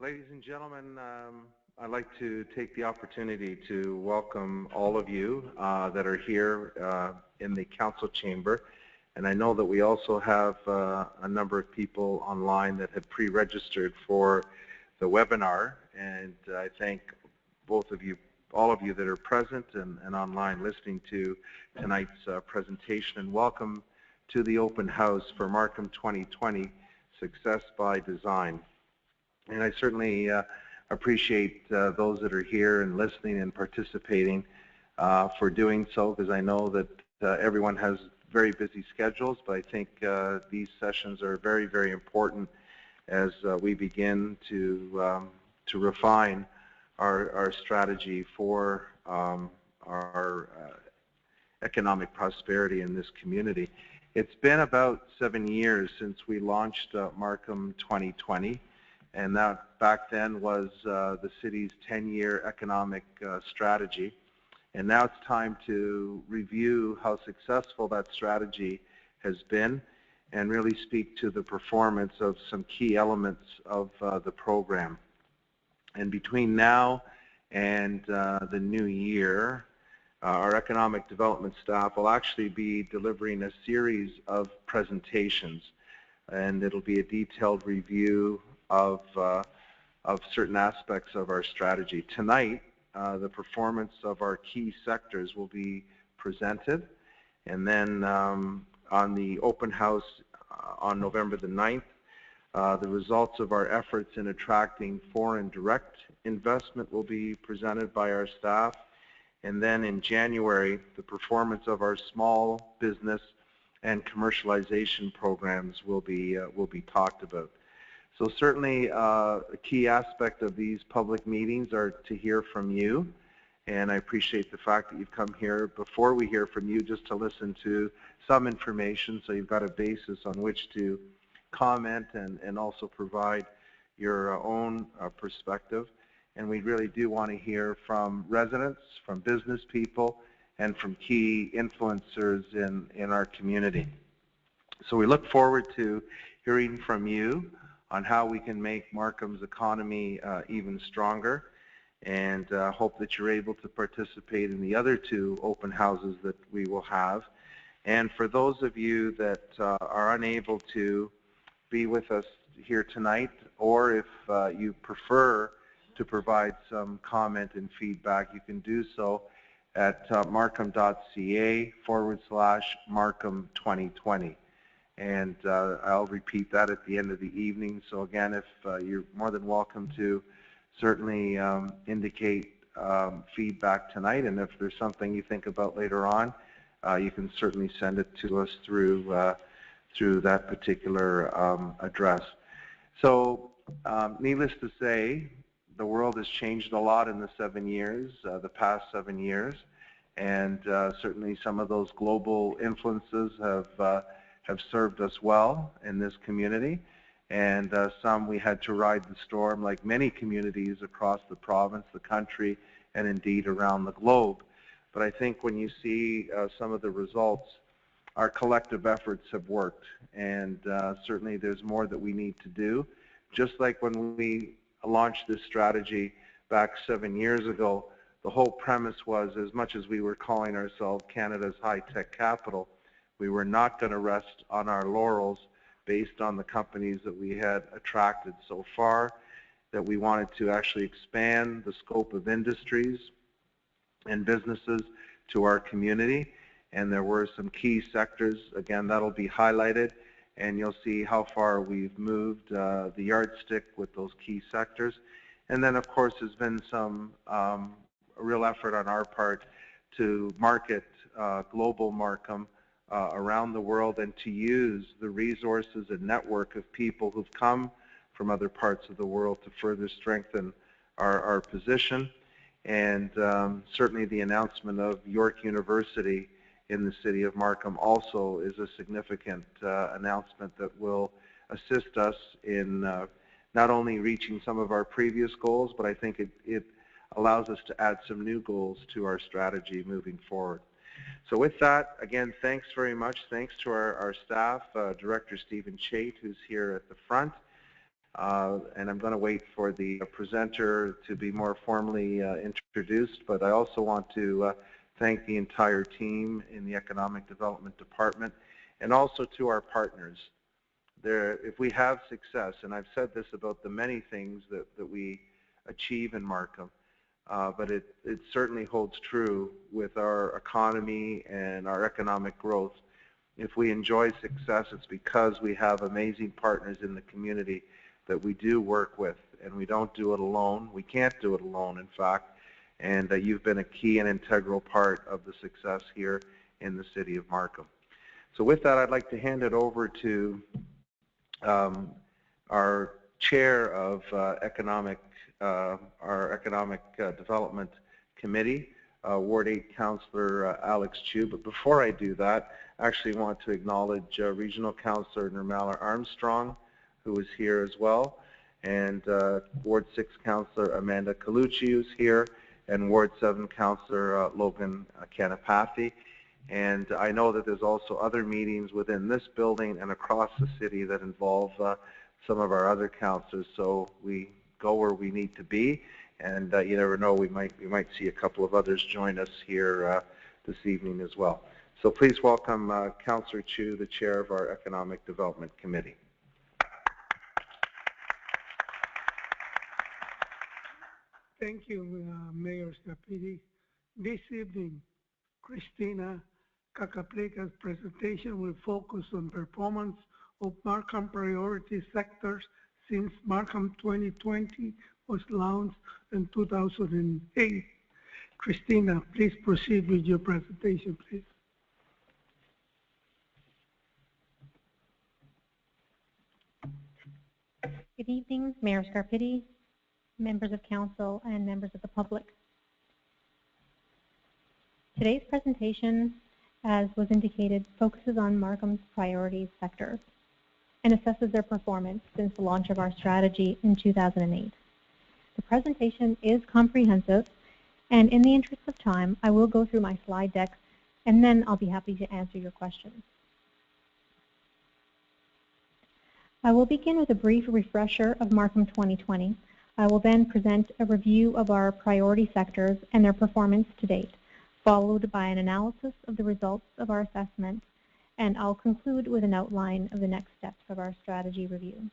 Ladies and gentlemen, I'd like to take the opportunity to welcome all of you that are here in the council chamber. And I know that we also have a number of people online that have pre-registered for the webinar. And I thank both of you, all of you that are present and online listening to tonight's presentation. And welcome to the open house for Markham 2020, Success by Design. And I certainly appreciate those that are here and listening and participating for doing so, because I know that everyone has very busy schedules, but I think these sessions are very, very important as we begin to refine our strategy for our economic prosperity in this community. It's been about 7 years since we launched Markham 2020. And that back then was the city's 10-year economic strategy. And now it's time to review how successful that strategy has been and really speak to the performance of some key elements of the program. And between now and the new year, our economic development staff will actually be delivering a series of presentations. And it'll be a detailed review of certain aspects of our strategy. Tonight, the performance of our key sectors will be presented, and then on the open house on November the 9th, the results of our efforts in attracting foreign direct investment will be presented by our staff, and then in January, the performance of our small business and commercialization programs will be talked about. So certainly a key aspect of these public meetings are to hear from you, and I appreciate the fact that you've come here before we hear from you just to listen to some information, so you've got a basis on which to comment and also provide your own perspective. And we really do want to hear from residents, from business people, and from key influencers in our community. So we look forward to hearing from you on how we can make Markham's economy even stronger, and hope that you're able to participate in the other two open houses that we will have. And for those of you that are unable to be with us here tonight, or if you prefer to provide some comment and feedback, you can do so at markham.ca/Markham 2020. And I'll repeat that at the end of the evening. So again, if you're more than welcome to certainly indicate feedback tonight, and if there's something you think about later on, you can certainly send it to us through that particular address. So needless to say, the world has changed a lot in the the past 7 years, and certainly some of those global influences have served us well in this community, and some we had to ride the storm, like many communities across the province, the country, and indeed around the globe. But I think when you see some of the results, our collective efforts have worked, and certainly there's more that we need to do. Just like when we launched this strategy back 7 years ago, the whole premise was, as much as we were calling ourselves Canada's high-tech capital, we were not going to rest on our laurels based on the companies that we had attracted so far, that we wanted to actually expand the scope of industries and businesses to our community. And there were some key sectors, again, that'll be highlighted, and you'll see how far we've moved the yardstick with those key sectors. And then, of course, there's been some real effort on our part to market global Markham around the world, and to use the resources and network of people who've come from other parts of the world to further strengthen our position. And certainly the announcement of York University in the city of Markham also is a significant announcement that will assist us in not only reaching some of our previous goals, but I think it allows us to add some new goals to our strategy moving forward. So with that, again, thanks very much. Thanks to our staff, Director Stephen Chait, who's here at the front. and I'm going to wait for the presenter to be more formally introduced, but I also want to thank the entire team in the Economic Development Department and also to our partners. If we have success, and I've said this about the many things that we achieve in Markham, but it certainly holds true with our economy and our economic growth. If we enjoy success, it's because we have amazing partners in the community that we do work with, and we don't do it alone. We can't do it alone, in fact, and you've been a key and integral part of the success here in the city of Markham. So with that, I'd like to hand it over to our chair of our Economic Development Committee, Ward 8 Councillor Alex Chu. But before I do that, I actually want to acknowledge Regional Councillor Nirmala Armstrong, who is here as well, and Ward 6 Councillor Amanda Colucci, who's here, and Ward 7 Councillor Logan Kanapathy. And I know that there's also other meetings within this building and across the city that involve some of our other councillors. So we go where we need to be, and you never know, we might see a couple of others join us here this evening as well. So please welcome Councillor Chu, the chair of our Economic Development Committee. Thank you, Mayor Scarpitti. This evening, Christina Kakapleca's presentation will focus on performance of Markham priority sectors since Markham 2020 was launched in 2008. Christina, please proceed with your presentation, please. Good evening, Mayor Scarpitti, members of council, and members of the public. Today's presentation, as was indicated, focuses on Markham's priority sectors and assesses their performance since the launch of our strategy in 2008. The presentation is comprehensive, and in the interest of time, I will go through my slide deck, and then I'll be happy to answer your questions. I will begin with a brief refresher of Markham 2020. I will then present a review of our priority sectors and their performance to date, followed by an analysis of the results of our assessment, and I'll conclude with an outline of the next steps of our strategy review.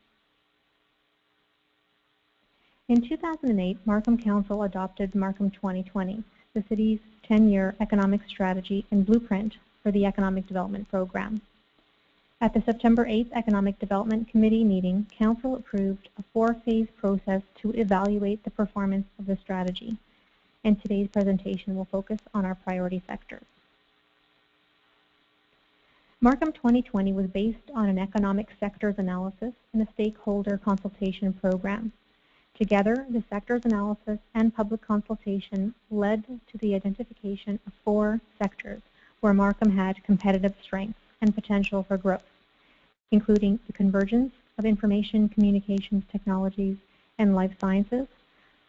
In 2008, Markham Council adopted Markham 2020, the city's 10-year economic strategy and blueprint for the Economic Development Program. At the September 8th Economic Development Committee meeting, Council approved a 4-phase process to evaluate the performance of the strategy, and today's presentation will focus on our priority sectors. Markham 2020 was based on an economic sectors analysis and a stakeholder consultation program. Together, the sectors analysis and public consultation led to the identification of 4 sectors where Markham had competitive strengths and potential for growth, including the convergence of information communications technologies and life sciences,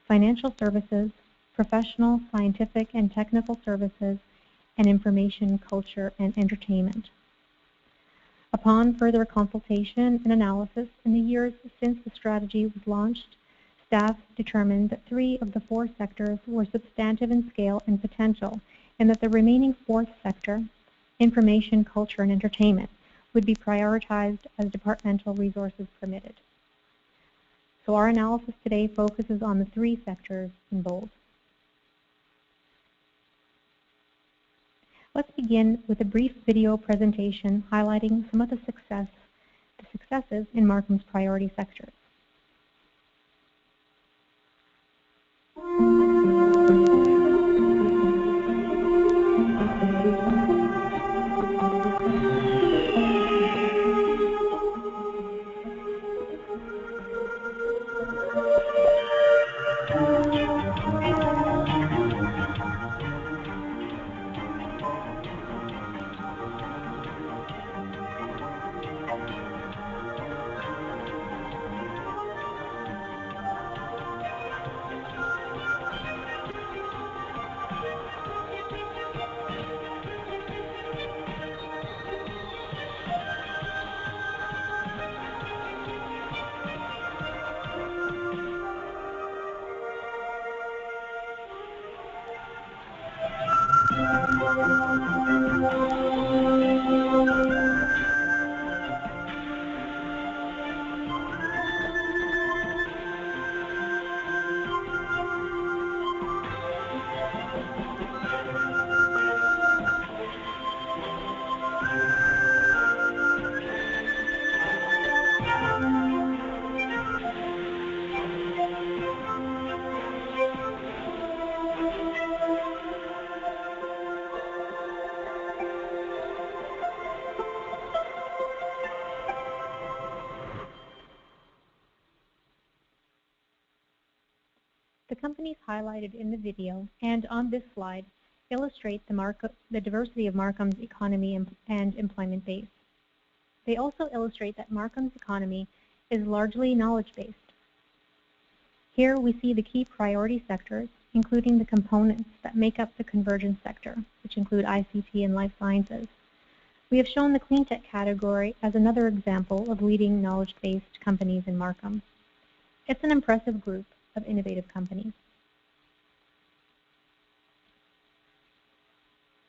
financial services, professional, scientific, and technical services, and information, culture, and entertainment. Upon further consultation and analysis in the years since the strategy was launched, staff determined that 3 of the 4 sectors were substantive in scale and potential, and that the remaining 4th sector, information, culture, and entertainment, would be prioritized as departmental resources permitted. So our analysis today focuses on the 3 sectors in bold. Let's begin with a brief video presentation highlighting some of the successes in Markham's priority sectors. The companies highlighted in the video and on this slide illustrate the diversity of Markham's economy and employment base. They also illustrate that Markham's economy is largely knowledge-based. Here we see the key priority sectors, including the components that make up the convergence sector, which include ICT and life sciences. We have shown the clean tech category as another example of leading knowledge-based companies in Markham. It's an impressive group of innovative companies.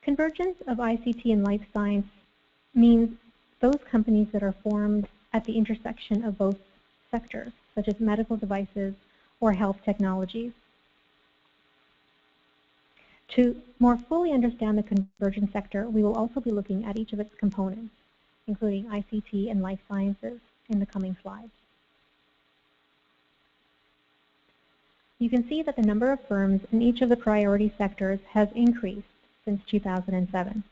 Convergence of ICT and life science means those companies that are formed at the intersection of both sectors, such as medical devices or health technologies. To more fully understand the convergence sector, we will also be looking at each of its components, including ICT and life sciences, in the coming slides. You can see that the number of firms in each of the priority sectors has increased since 2007.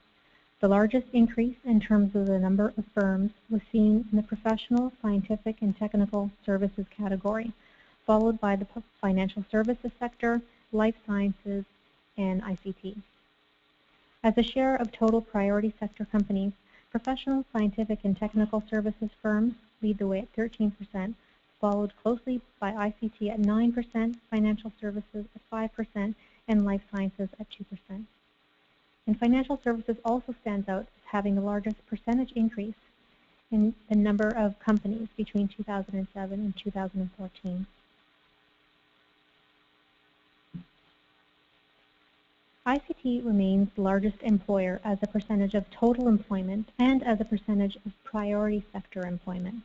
The largest increase in terms of the number of firms was seen in the professional, scientific, and technical services category, followed by the financial services sector, life sciences, and ICT. As a share of total priority sector companies, professional, scientific, and technical services firms lead the way at 13%, followed closely by ICT at 9%, financial services at 5%, and life sciences at 2%. And financial services also stands out as having the largest percentage increase in the number of companies between 2007 and 2014. ICT remains the largest employer as a percentage of total employment and as a percentage of priority sector employment.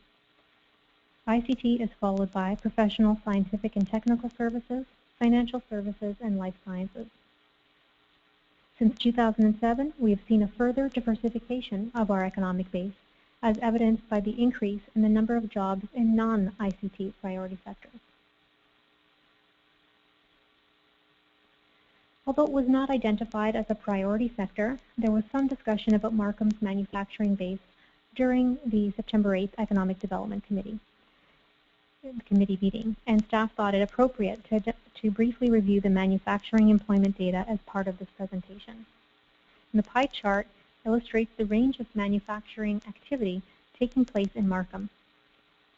ICT is followed by professional, scientific, and technical services, financial services, and life sciences. Since 2007, we have seen a further diversification of our economic base, as evidenced by the increase in the number of jobs in non-ICT priority sectors. Although it was not identified as a priority sector, there was some discussion about Markham's manufacturing base during the September 8th Economic Development Committee meeting, and staff thought it appropriate to briefly review the manufacturing employment data as part of this presentation. And the pie chart illustrates the range of manufacturing activity taking place in Markham.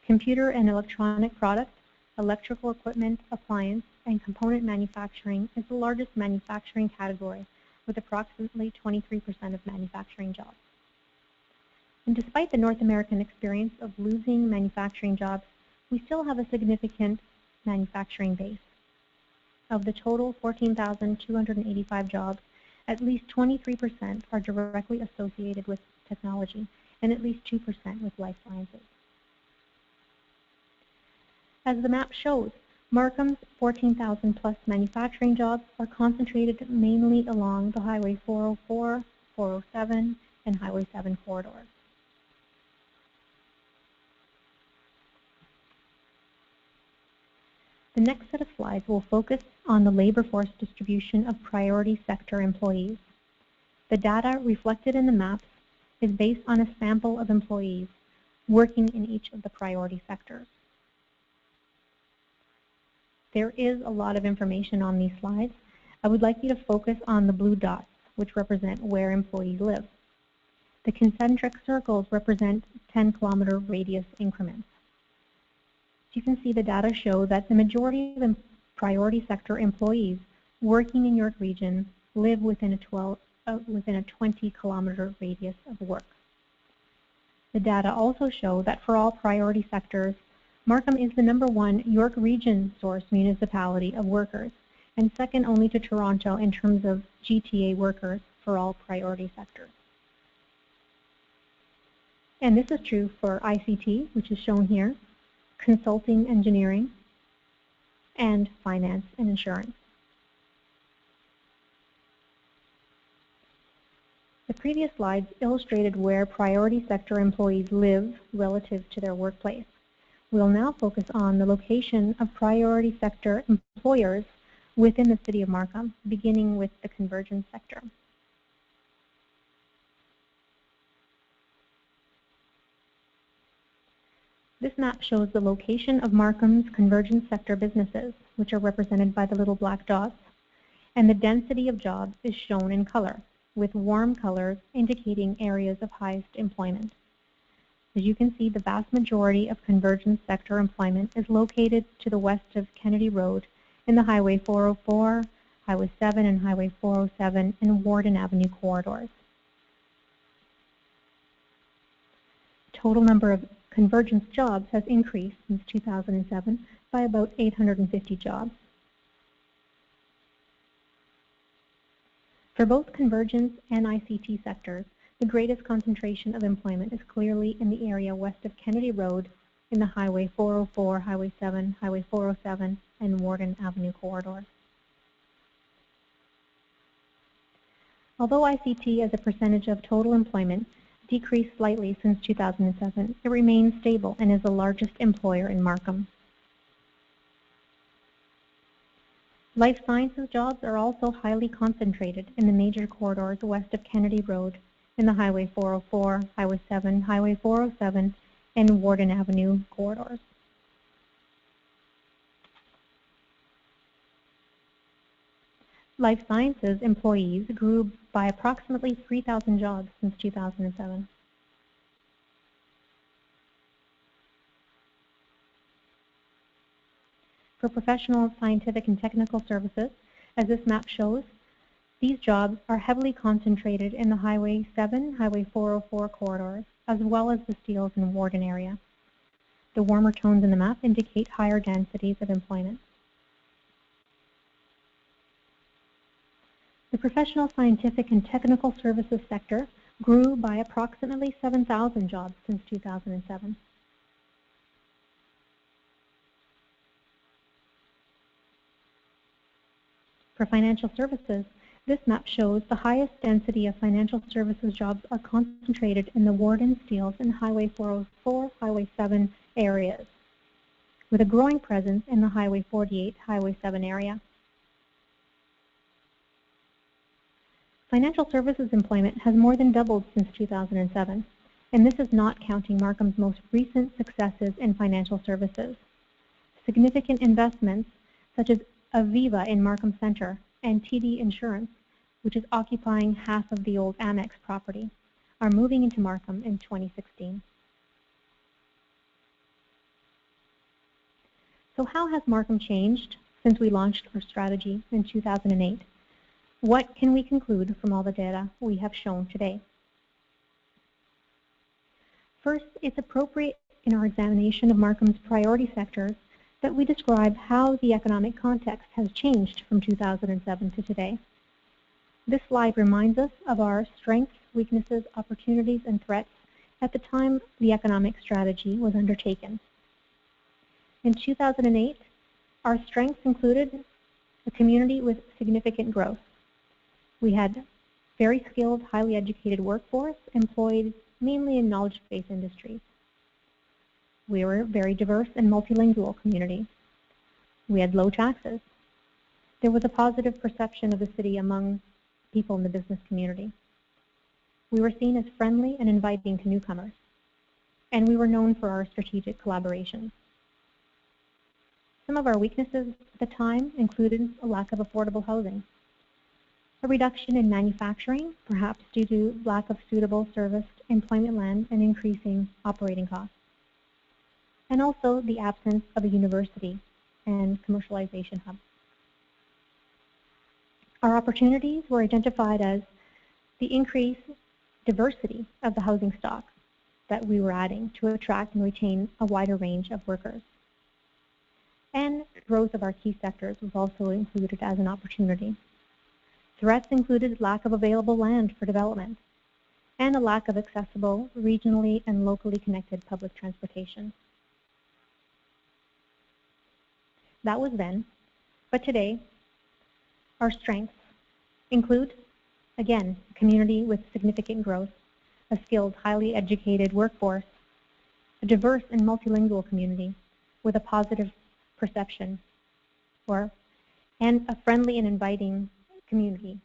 Computer and electronic products, electrical equipment, appliance, and component manufacturing is the largest manufacturing category, with approximately 23% of manufacturing jobs. And despite the North American experience of losing manufacturing jobs, we still have a significant manufacturing base. Of the total 14,285 jobs, at least 23% are directly associated with technology, and at least 2% with life sciences. As the map shows, Markham's 14,000 plus manufacturing jobs are concentrated mainly along the Highway 404, 407, and Highway 7 corridors. The next set of slides will focus on the labor force distribution of priority sector employees. The data reflected in the maps is based on a sample of employees working in each of the priority sectors. There is a lot of information on these slides. I would like you to focus on the blue dots, which represent where employees live. The concentric circles represent 10-kilometer radius increments. You can see the data show that the majority of priority sector employees working in York Region live within a 20-kilometer radius of work. The data also show that for all priority sectors, Markham is the #1 York Region source municipality of workers, and second only to Toronto in terms of GTA workers for all priority sectors. And this is true for ICT, which is shown here, consulting engineering, and finance and insurance. The previous slides illustrated where priority sector employees live relative to their workplace. We'll now focus on the location of priority sector employers within the City of Markham, beginning with the convergence sector. This map shows the location of Markham's convergence sector businesses, which are represented by the little black dots, and the density of jobs is shown in color, with warm colors indicating areas of highest employment. As you can see, the vast majority of convergence sector employment is located to the west of Kennedy Road in the Highway 404, Highway 7, and Highway 407 and Warden Avenue corridors. Total number of convergence jobs has increased since 2007 by about 850 jobs. For both convergence and ICT sectors, the greatest concentration of employment is clearly in the area west of Kennedy Road in the Highway 404, Highway 7, Highway 407, and Warden Avenue corridors. Although ICT as a percentage of total employment decreased slightly since 2007, it remains stable and is the largest employer in Markham. Life sciences jobs are also highly concentrated in the major corridors west of Kennedy Road in the Highway 404, Highway 7, Highway 407, and Warden Avenue corridors. Life sciences employees grew by approximately 3,000 jobs since 2007. For professional, scientific, and technical services, as this map shows, these jobs are heavily concentrated in the Highway 7, Highway 404 corridors, as well as the Steeles and Warden area. The warmer tones in the map indicate higher densities of employment. The professional, scientific, and technical services sector grew by approximately 7,000 jobs since 2007. For financial services, this map shows the highest density of financial services jobs are concentrated in the Warden, Steeles, and Highway 404, Highway 7 areas, with a growing presence in the Highway 48, Highway 7 area. Financial services employment has more than doubled since 2007, and this is not counting Markham's most recent successes in financial services. Significant investments, such as Aviva in Markham Center and TD Insurance, which is occupying half of the old Amex property, are moving into Markham in 2016. So how has Markham changed since we launched our strategy in 2008? What can we conclude from all the data we have shown today? First, it's appropriate in our examination of Markham's priority sectors that we describe how the economic context has changed from 2007 to today. This slide reminds us of our strengths, weaknesses, opportunities, and threats at the time the economic strategy was undertaken. In 2008, our strengths included a community with significant growth. We had very skilled, highly educated workforce employed mainly in knowledge-based industries. We were a very diverse and multilingual community. We had low taxes. There was a positive perception of the city among people in the business community. We were seen as friendly and inviting to newcomers, and we were known for our strategic collaboration. Some of our weaknesses at the time included a lack of affordable housing, a reduction in manufacturing, perhaps due to lack of suitable serviced employment land and increasing operating costs, and also the absence of a university and commercialization hub. Our opportunities were identified as the increased diversity of the housing stock that we were adding to attract and retain a wider range of workers. And growth of our key sectors was also included as an opportunity. Threats included lack of available land for development and a lack of accessible, regionally and locally connected public transportation. That was then, but today, our strengths include, again, a community with significant growth, a skilled, highly educated workforce, a diverse and multilingual community with a positive perception, and a friendly and inviting community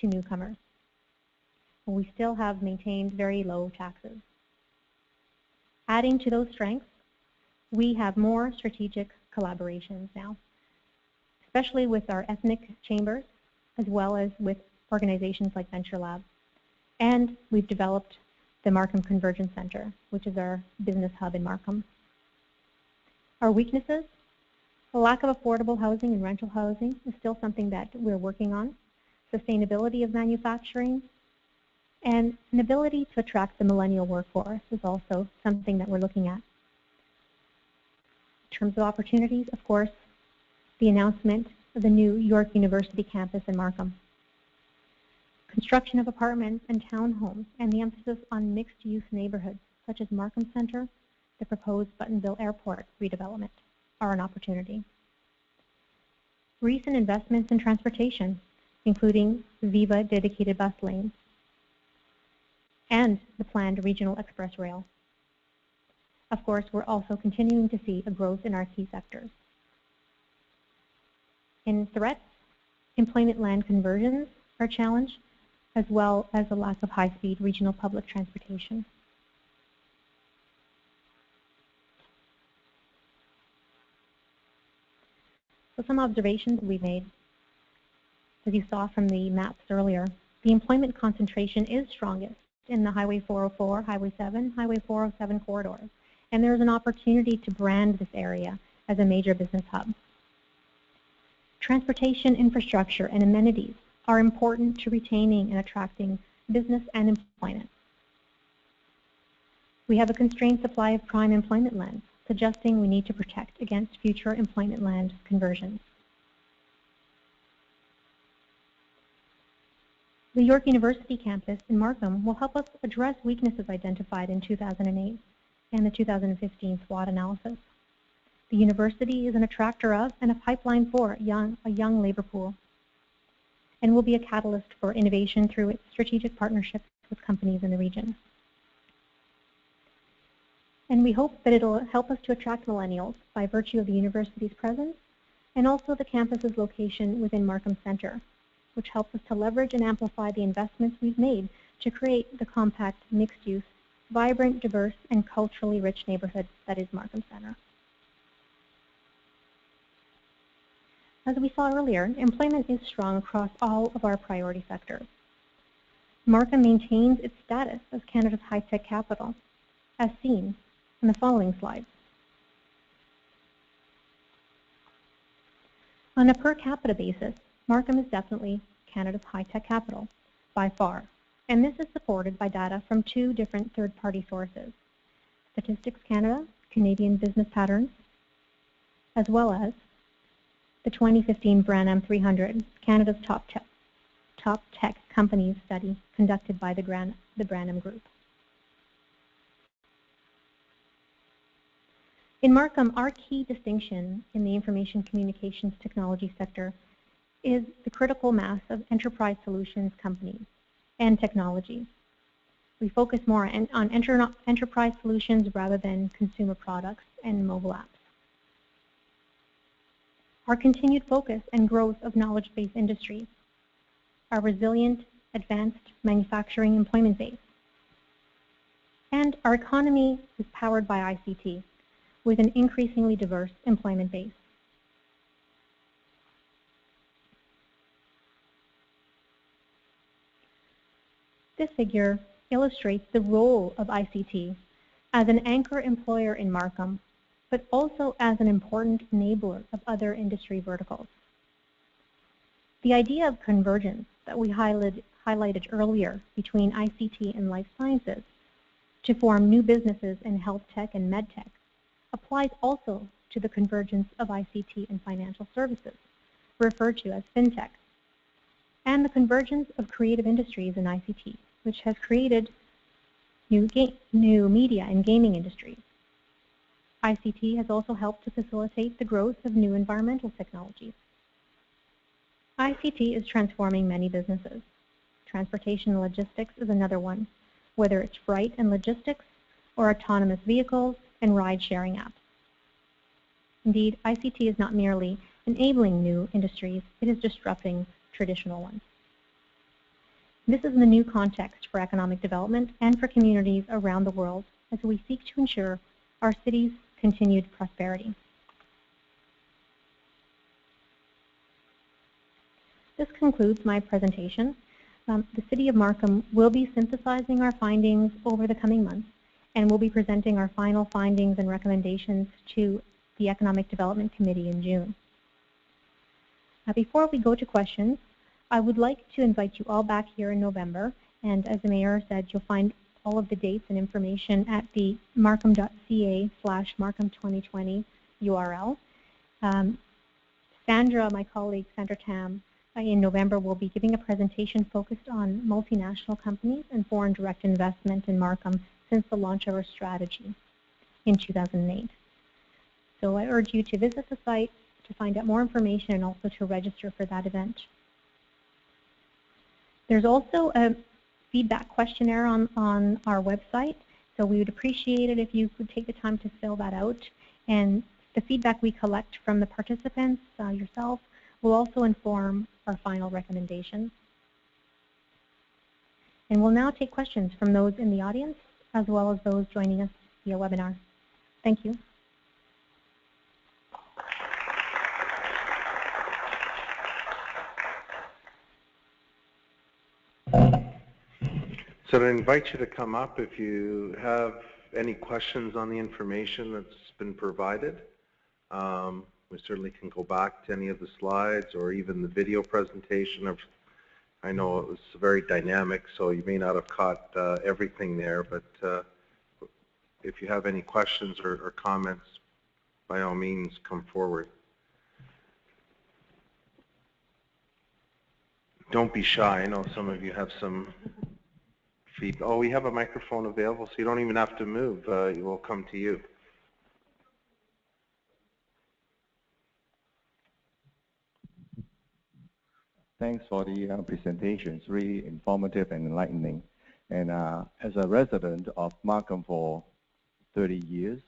to newcomers. And we still have maintained very low taxes. Adding to those strengths, we have more strategic collaborations now, especially with our ethnic chambers, as well as with organizations like Venture Lab. And we've developed the Markham Convergence Center, which is our business hub in Markham. Our weaknesses: the lack of affordable housing and rental housing is still something that we're working on. Sustainability of manufacturing and an ability to attract the millennial workforce is also something that we're looking at. In terms of opportunities, of course, the announcement of the new York University campus in Markham. Construction of apartments and townhomes and the emphasis on mixed-use neighborhoods such as Markham Center, the proposed Buttonville Airport redevelopment are an opportunity. Recent investments in transportation, including Viva dedicated bus lanes and the planned regional express rail. Of course, we're also continuing to see a growth in our key sectors. In threats, employment land conversions are a challenge, as well as a lack of high-speed regional public transportation. So some observations we made. As you saw from the maps earlier, the employment concentration is strongest in the Highway 404, Highway 7, Highway 407 corridors, and there's an opportunity to brand this area as a major business hub. Transportation infrastructure and amenities are important to retaining and attracting business and employment. We have a constrained supply of prime employment land, suggesting we need to protect against future employment land conversions. The York University campus in Markham will help us address weaknesses identified in 2008 and the 2015 SWOT analysis. The university is an attractor of and a pipeline for a young labor pool, and will be a catalyst for innovation through its strategic partnerships with companies in the region. And we hope that it'll help us to attract millennials by virtue of the university's presence and also the campus's location within Markham Center, which helps us to leverage and amplify the investments we've made to create the compact, mixed-use, vibrant, diverse, and culturally rich neighborhood that is Markham Center. As we saw earlier, employment is strong across all of our priority sectors. Markham maintains its status as Canada's high-tech capital, as seen in the following slides. On a per capita basis, Markham is definitely Canada's high-tech capital, by far, and this is supported by data from two different third-party sources, Statistics Canada, Canadian Business Patterns, as well as the 2015 Branham 300, Canada's top tech companies study conducted by the Branham Group. In Markham, our key distinction in the information communications technology sector is the critical mass of enterprise solutions companies and technologies. We focus more on enterprise solutions rather than consumer products and mobile apps. Our continued focus and growth of knowledge-based industries, our resilient, advanced manufacturing employment base, and our economy is powered by ICT with an increasingly diverse employment base. This figure illustrates the role of ICT as an anchor employer in Markham, but also as an important enabler of other industry verticals. The idea of convergence that we highlighted earlier between ICT and life sciences to form new businesses in health tech and med tech applies also to the convergence of ICT and financial services, referred to as fintech, and the convergence of creative industries in ICT, which has created new media and gaming industries. ICT has also helped to facilitate the growth of new environmental technologies. ICT is transforming many businesses. Transportation and logistics is another one, whether it's freight and logistics or autonomous vehicles and ride-sharing apps. Indeed, ICT is not merely enabling new industries, it is disrupting traditional ones. This is the new context for economic development and for communities around the world as we seek to ensure our cities continued prosperity. This concludes my presentation. The City of Markham will be synthesizing our findings over the coming months, and we'll be presenting our final findings and recommendations to the Economic Development Committee in June. Before we go to questions, I would like to invite you all back here in November, and as the Mayor said, you'll find all of the dates and information at the markham.ca/markham2020 URL. Sandra, my colleague, Sandra Tam, in November will be giving a presentation focused on multinational companies and foreign direct investment in Markham since the launch of our strategy in 2008. So I urge you to visit the site to find out more information and also to register for that event. There's also a feedback questionnaire on our website, so we would appreciate it if you could take the time to fill that out. And the feedback we collect from the participants, yourself, will also inform our final recommendations. And we'll now take questions from those in the audience as well as those joining us via webinar. Thank you. So I invite you to come up if you have any questions on the information that's been provided. We certainly can go back to any of the slides or even the video presentation. I know it was very dynamic, so you may not have caught everything there, but if you have any questions or comments, by all means, come forward. Don't be shy. I know some of you have some feedback. Oh, we have a microphone available, so you don't even have to move. It will come to you. Thanks for the presentation. It's really informative and enlightening. And as a resident of Markham for 30 years,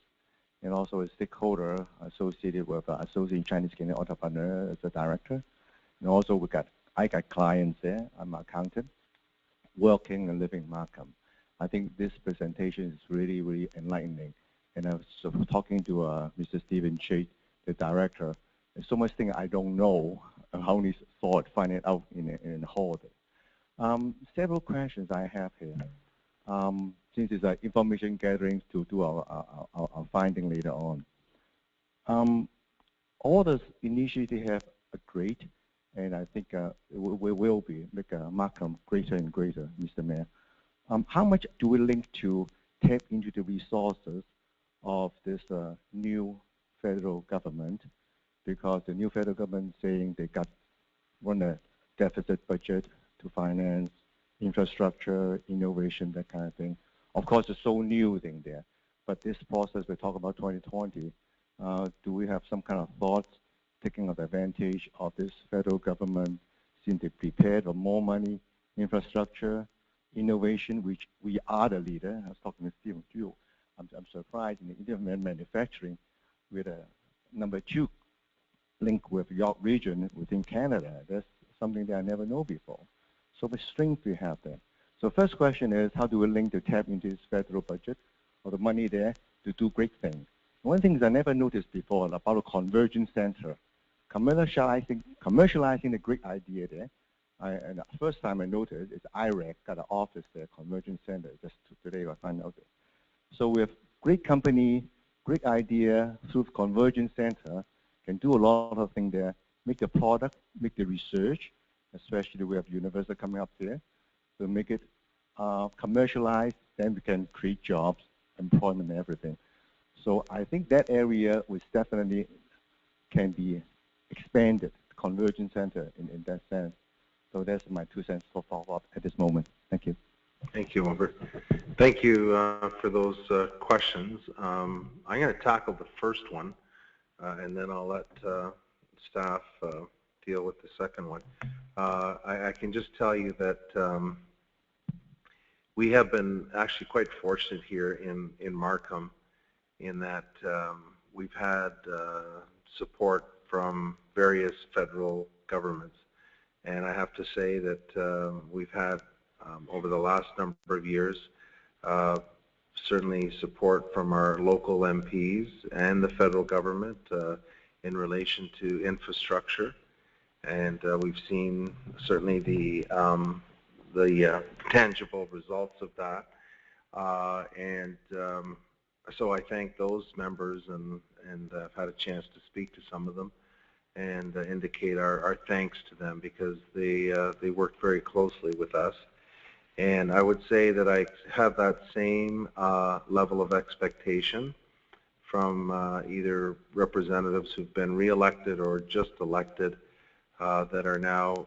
and also a stakeholder associated with Association Chinese Canadian Entrepreneur as a director, and also I got clients there. I'm an accountant, working and living in Markham. I think this presentation is really, really enlightening. And I was talking to Mr. Stephen Chait, the director. There's so much thing I don't know. I only thought find it out in a hall. Several questions I have here. Since it's information gathering to do our finding later on. All those initiatives have a great, and I think we will be make Markham greater and greater, Mr. Mayor. How much do we link to tap into the resources of this new federal government? Because the new federal government saying they run a deficit budget to finance infrastructure, innovation, that kind of thing. Of course, it's so new thing there. But this process, we talk about 2020, do we have some kind of thoughts taking advantage of this federal government since they prepared for more money, infrastructure, innovation, which we are the leader. I was talking to Stephen Chu. I'm surprised in the Indian manufacturing with a #2 link with York region within Canada. That's something that I never know before. So the strength we have there. So first question is, how do we link to tap into this federal budget or the money there to do great things? One thing I never noticed before about a convergence center, commercializing the great idea there. And the first time I noticed is IREC got an office there, convergence center. Just today I found out. So we have great company, great idea through convergence center, can do a lot of things there, make the product, make the research, especially we have university coming up there, to make it commercialized, then we can create jobs, employment, and everything. So I think that area was definitely can be expanded, convergence center in that sense. So that's my 2 cents for follow-up at this moment. Thank you. Thank you, Wilbur. Thank you for those questions. I'm going to tackle the first one, and then I'll let staff deal with the second one. I can just tell you that we have been actually quite fortunate here in Markham in that we've had support from various federal governments. And I have to say that we've had, over the last number of years, certainly support from our local MPs and the federal government in relation to infrastructure, and we've seen certainly the tangible results of that. So I thank those members, and I've had a chance to speak to some of them and indicate our thanks to them, because they worked very closely with us. And I would say that I have that same level of expectation from either representatives who've been re-elected or just elected that are now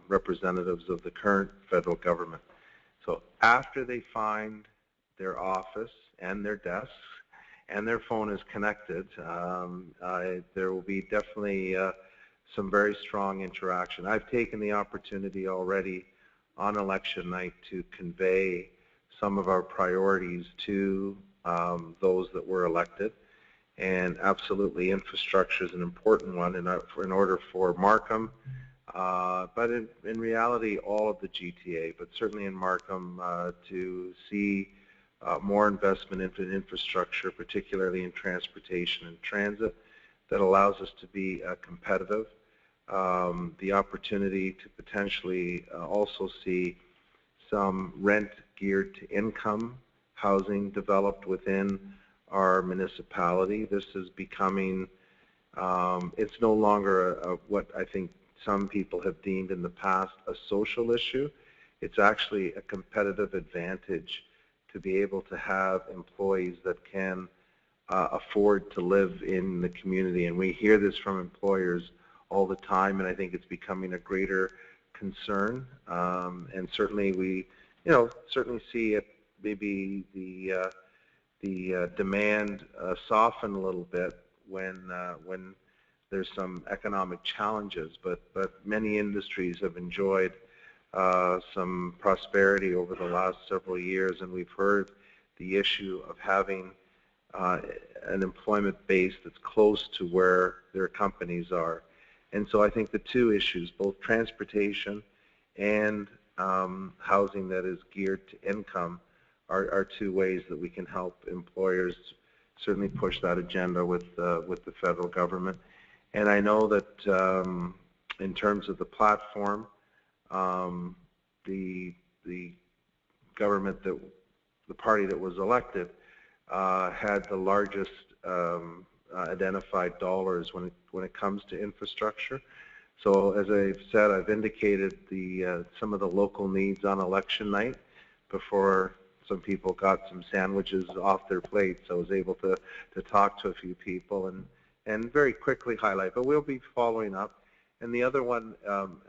representatives of the current federal government. So after they find their office and their desks and their phone is connected, there will be definitely some very strong interaction. I've taken the opportunity already on election night to convey some of our priorities to those that were elected. And absolutely, infrastructure is an important one in order for Markham, but in reality, all of the GTA, but certainly in Markham, to see more investment into infrastructure, particularly in transportation and transit, that allows us to be competitive. The opportunity to potentially also see some rent geared to income housing developed within our municipality. This is becoming, it's no longer what I think some people have deemed in the past a social issue. It's actually a competitive advantage to be able to have employees that can afford to live in the community. And we hear this from employers all the time, and I think it's becoming a greater concern. And certainly we, certainly see it, maybe the demand soften a little bit when there's some economic challenges. But many industries have enjoyed some prosperity over the last several years, and we've heard the issue of having an employment base that's close to where their companies are. And so I think the two issues, both transportation and housing that is geared to income, are two ways that we can help employers certainly push that agenda with the federal government. And I know that in terms of the platform, the government that the party that was elected had the largest identified dollars when it comes to infrastructure. So as I've said, I've indicated some of the local needs on election night before some people got some sandwiches off their plates. I was able to talk to a few people and very quickly highlight, but we'll be following up. And the other one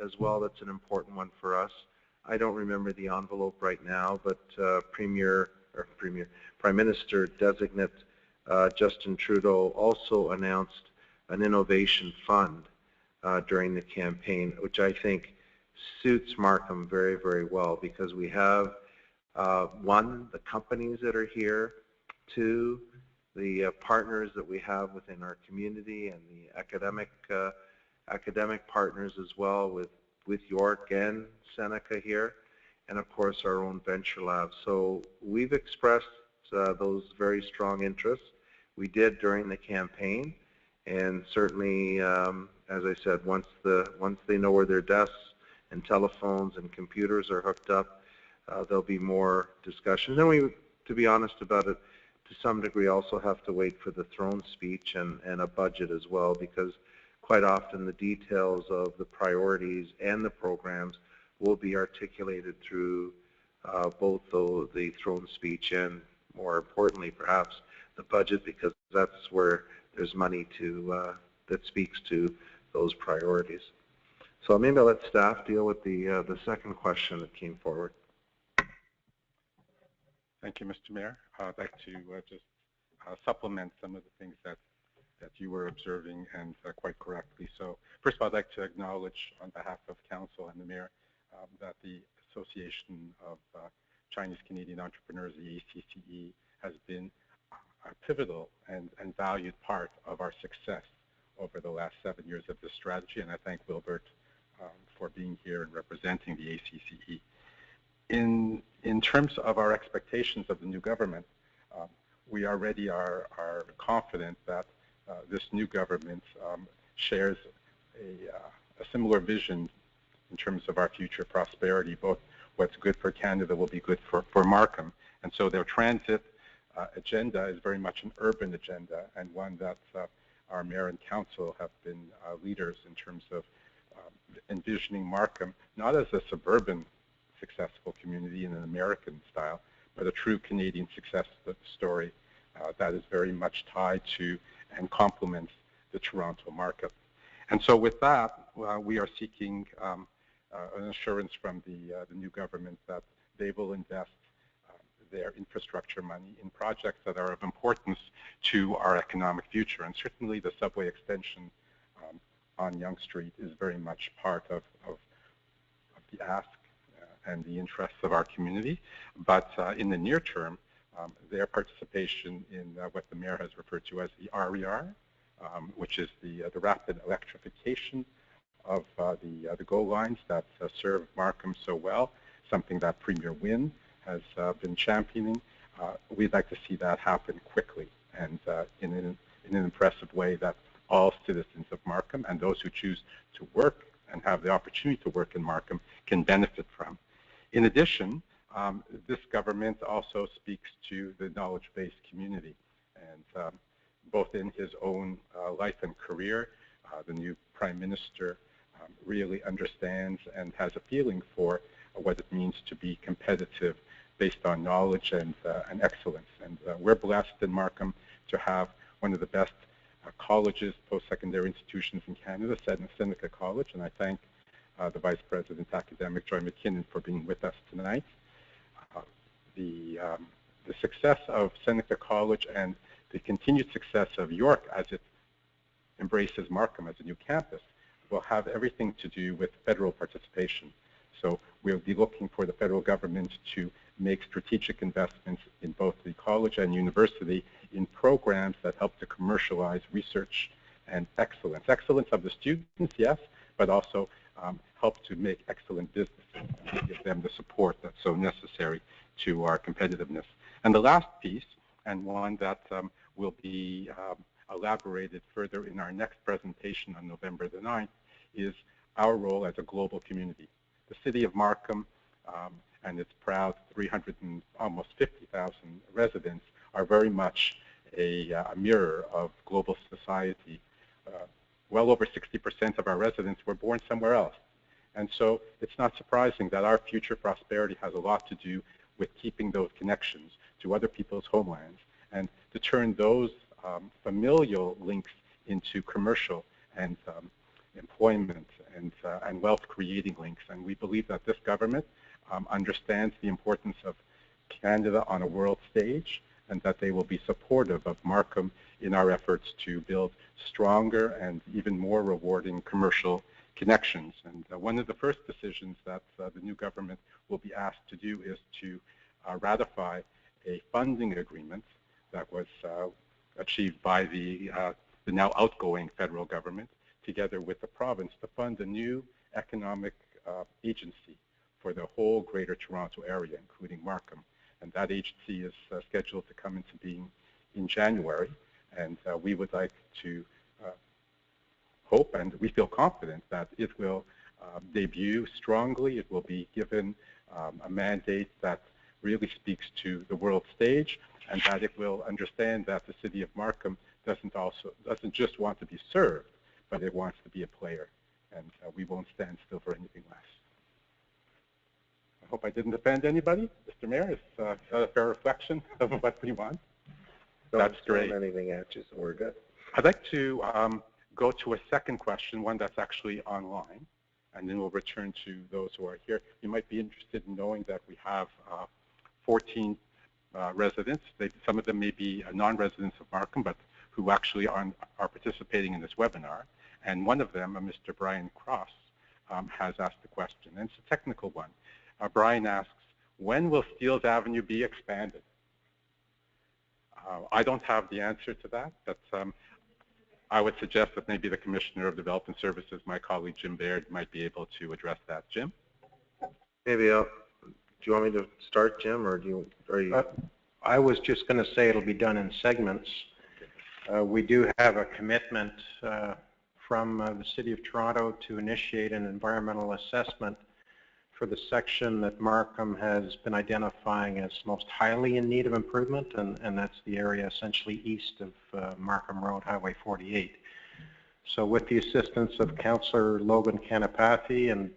as well that's an important one for us, I don't remember the envelope right now, but Prime Minister designate Justin Trudeau also announced an innovation fund during the campaign, which I think suits Markham very, very well, because we have one, the companies that are here, two, the partners that we have within our community, and the academic partners as well with York and Seneca here, and of course our own venture lab. So we've expressed those very strong interests. We did during the campaign, and certainly, as I said, once they know where their desks and telephones and computers are hooked up, there'll be more discussion. Then we, to be honest about it, to some degree also have to wait for the throne speech and a budget as well, because quite often the details of the priorities and the programs will be articulated through both the throne speech and, more importantly perhaps, the budget, because that's where there's money to that speaks to those priorities. So maybe I'll let staff deal with the second question that came forward. Thank you, Mr. Mayor. I'd like to just supplement some of the things that you were observing, and quite correctly. So first of all, I'd like to acknowledge on behalf of Council and the Mayor that the Association of Chinese Canadian Entrepreneurs, the ACCE, has been a pivotal and valued part of our success over the last 7 years of this strategy, and I thank Wilbert for being here and representing the ACCE. In terms of our expectations of the new government, we already are confident that this new government shares a similar vision in terms of our future prosperity. Both what's good for Canada will be good for Markham. And so their transit agenda is very much an urban agenda, and one that our mayor and council have been leaders in terms of envisioning Markham not as a suburban successful community in an American style, but a true Canadian success story that is very much tied to and complements the Toronto market. And so with that, we are seeking an assurance from the new government that they will invest their infrastructure money in projects that are of importance to our economic future. And certainly the subway extension on Yonge Street is very much part of the ask and the interests of our community. But in the near term, their participation in what the mayor has referred to as the RER, which is the rapid electrification of the GO lines that serve Markham so well, something that Premier Wynne has been championing. We'd like to see that happen quickly and in an impressive way that all citizens of Markham and those who choose to work and have the opportunity to work in Markham can benefit from. In addition, this government also speaks to the knowledge-based community, and both in his own life and career, the new Prime Minister really understands and has a feeling for what it means to be competitive based on knowledge and excellence. And we're blessed in Markham to have one of the best colleges, post-secondary institutions in Canada, Seneca College, and I thank the Vice President Academic, Joy McKinnon, for being with us tonight. The success of Seneca College and the continued success of York as it embraces Markham as a new campus will have everything to do with federal participation. So we'll be looking for the federal government to make strategic investments in both the college and university in programs that help to commercialize research and excellence. Excellence of the students, yes, but also help to make excellent businesses and give them the support that's so necessary to our competitiveness. And the last piece, and one that will be elaborated further in our next presentation on November the 9th, is our role as a global community. The city of Markham and its proud 300 and almost 50,000 residents are very much a mirror of global society. Well over 60% of our residents were born somewhere else. And so it's not surprising that our future prosperity has a lot to do with keeping those connections to other people's homelands and to turn those familial links into commercial and employment and wealth-creating links. And we believe that this government understands the importance of Canada on a world stage, and that they will be supportive of Markham in our efforts to build stronger and even more rewarding commercial connections. And one of the first decisions that the new government will be asked to do is to ratify a funding agreement that was achieved by the now outgoing federal government, together with the province, to fund a new economic agency for the whole Greater Toronto area, including Markham. And that agency is scheduled to come into being in January. And we would like to hope, and we feel confident, that it will debut strongly. It will be given a mandate that really speaks to the world stage, and that it will understand that the city of Markham doesn't just want to be served, but it wants to be a player. And we won't stand still for anything less. I hope I didn't offend anybody. Mr. Mayor, is a fair reflection of what we want? That's great. Don't anything at you, so we're good. I'd like to go to a second question, one that's actually online, and then we'll return to those who are here. You might be interested in knowing that we have 14 residents. Some of them may be non-residents of Markham, but who actually are participating in this webinar. And one of them, Mr. Brian Cross, has asked a question, and it's a technical one. Brian asks, when will Steeles Avenue be expanded? I don't have the answer to that, but I would suggest that maybe the Commissioner of Development Services, my colleague Jim Baird, might be able to address that. Jim? Maybe do you want me to start, Jim, or are you? I was just going to say it'll be done in segments. We do have a commitment from the City of Toronto to initiate an environmental assessment for the section that Markham has been identifying as most highly in need of improvement, and that's the area essentially east of Markham Road, Highway 48. So with the assistance of Councillor Logan Kanapathy and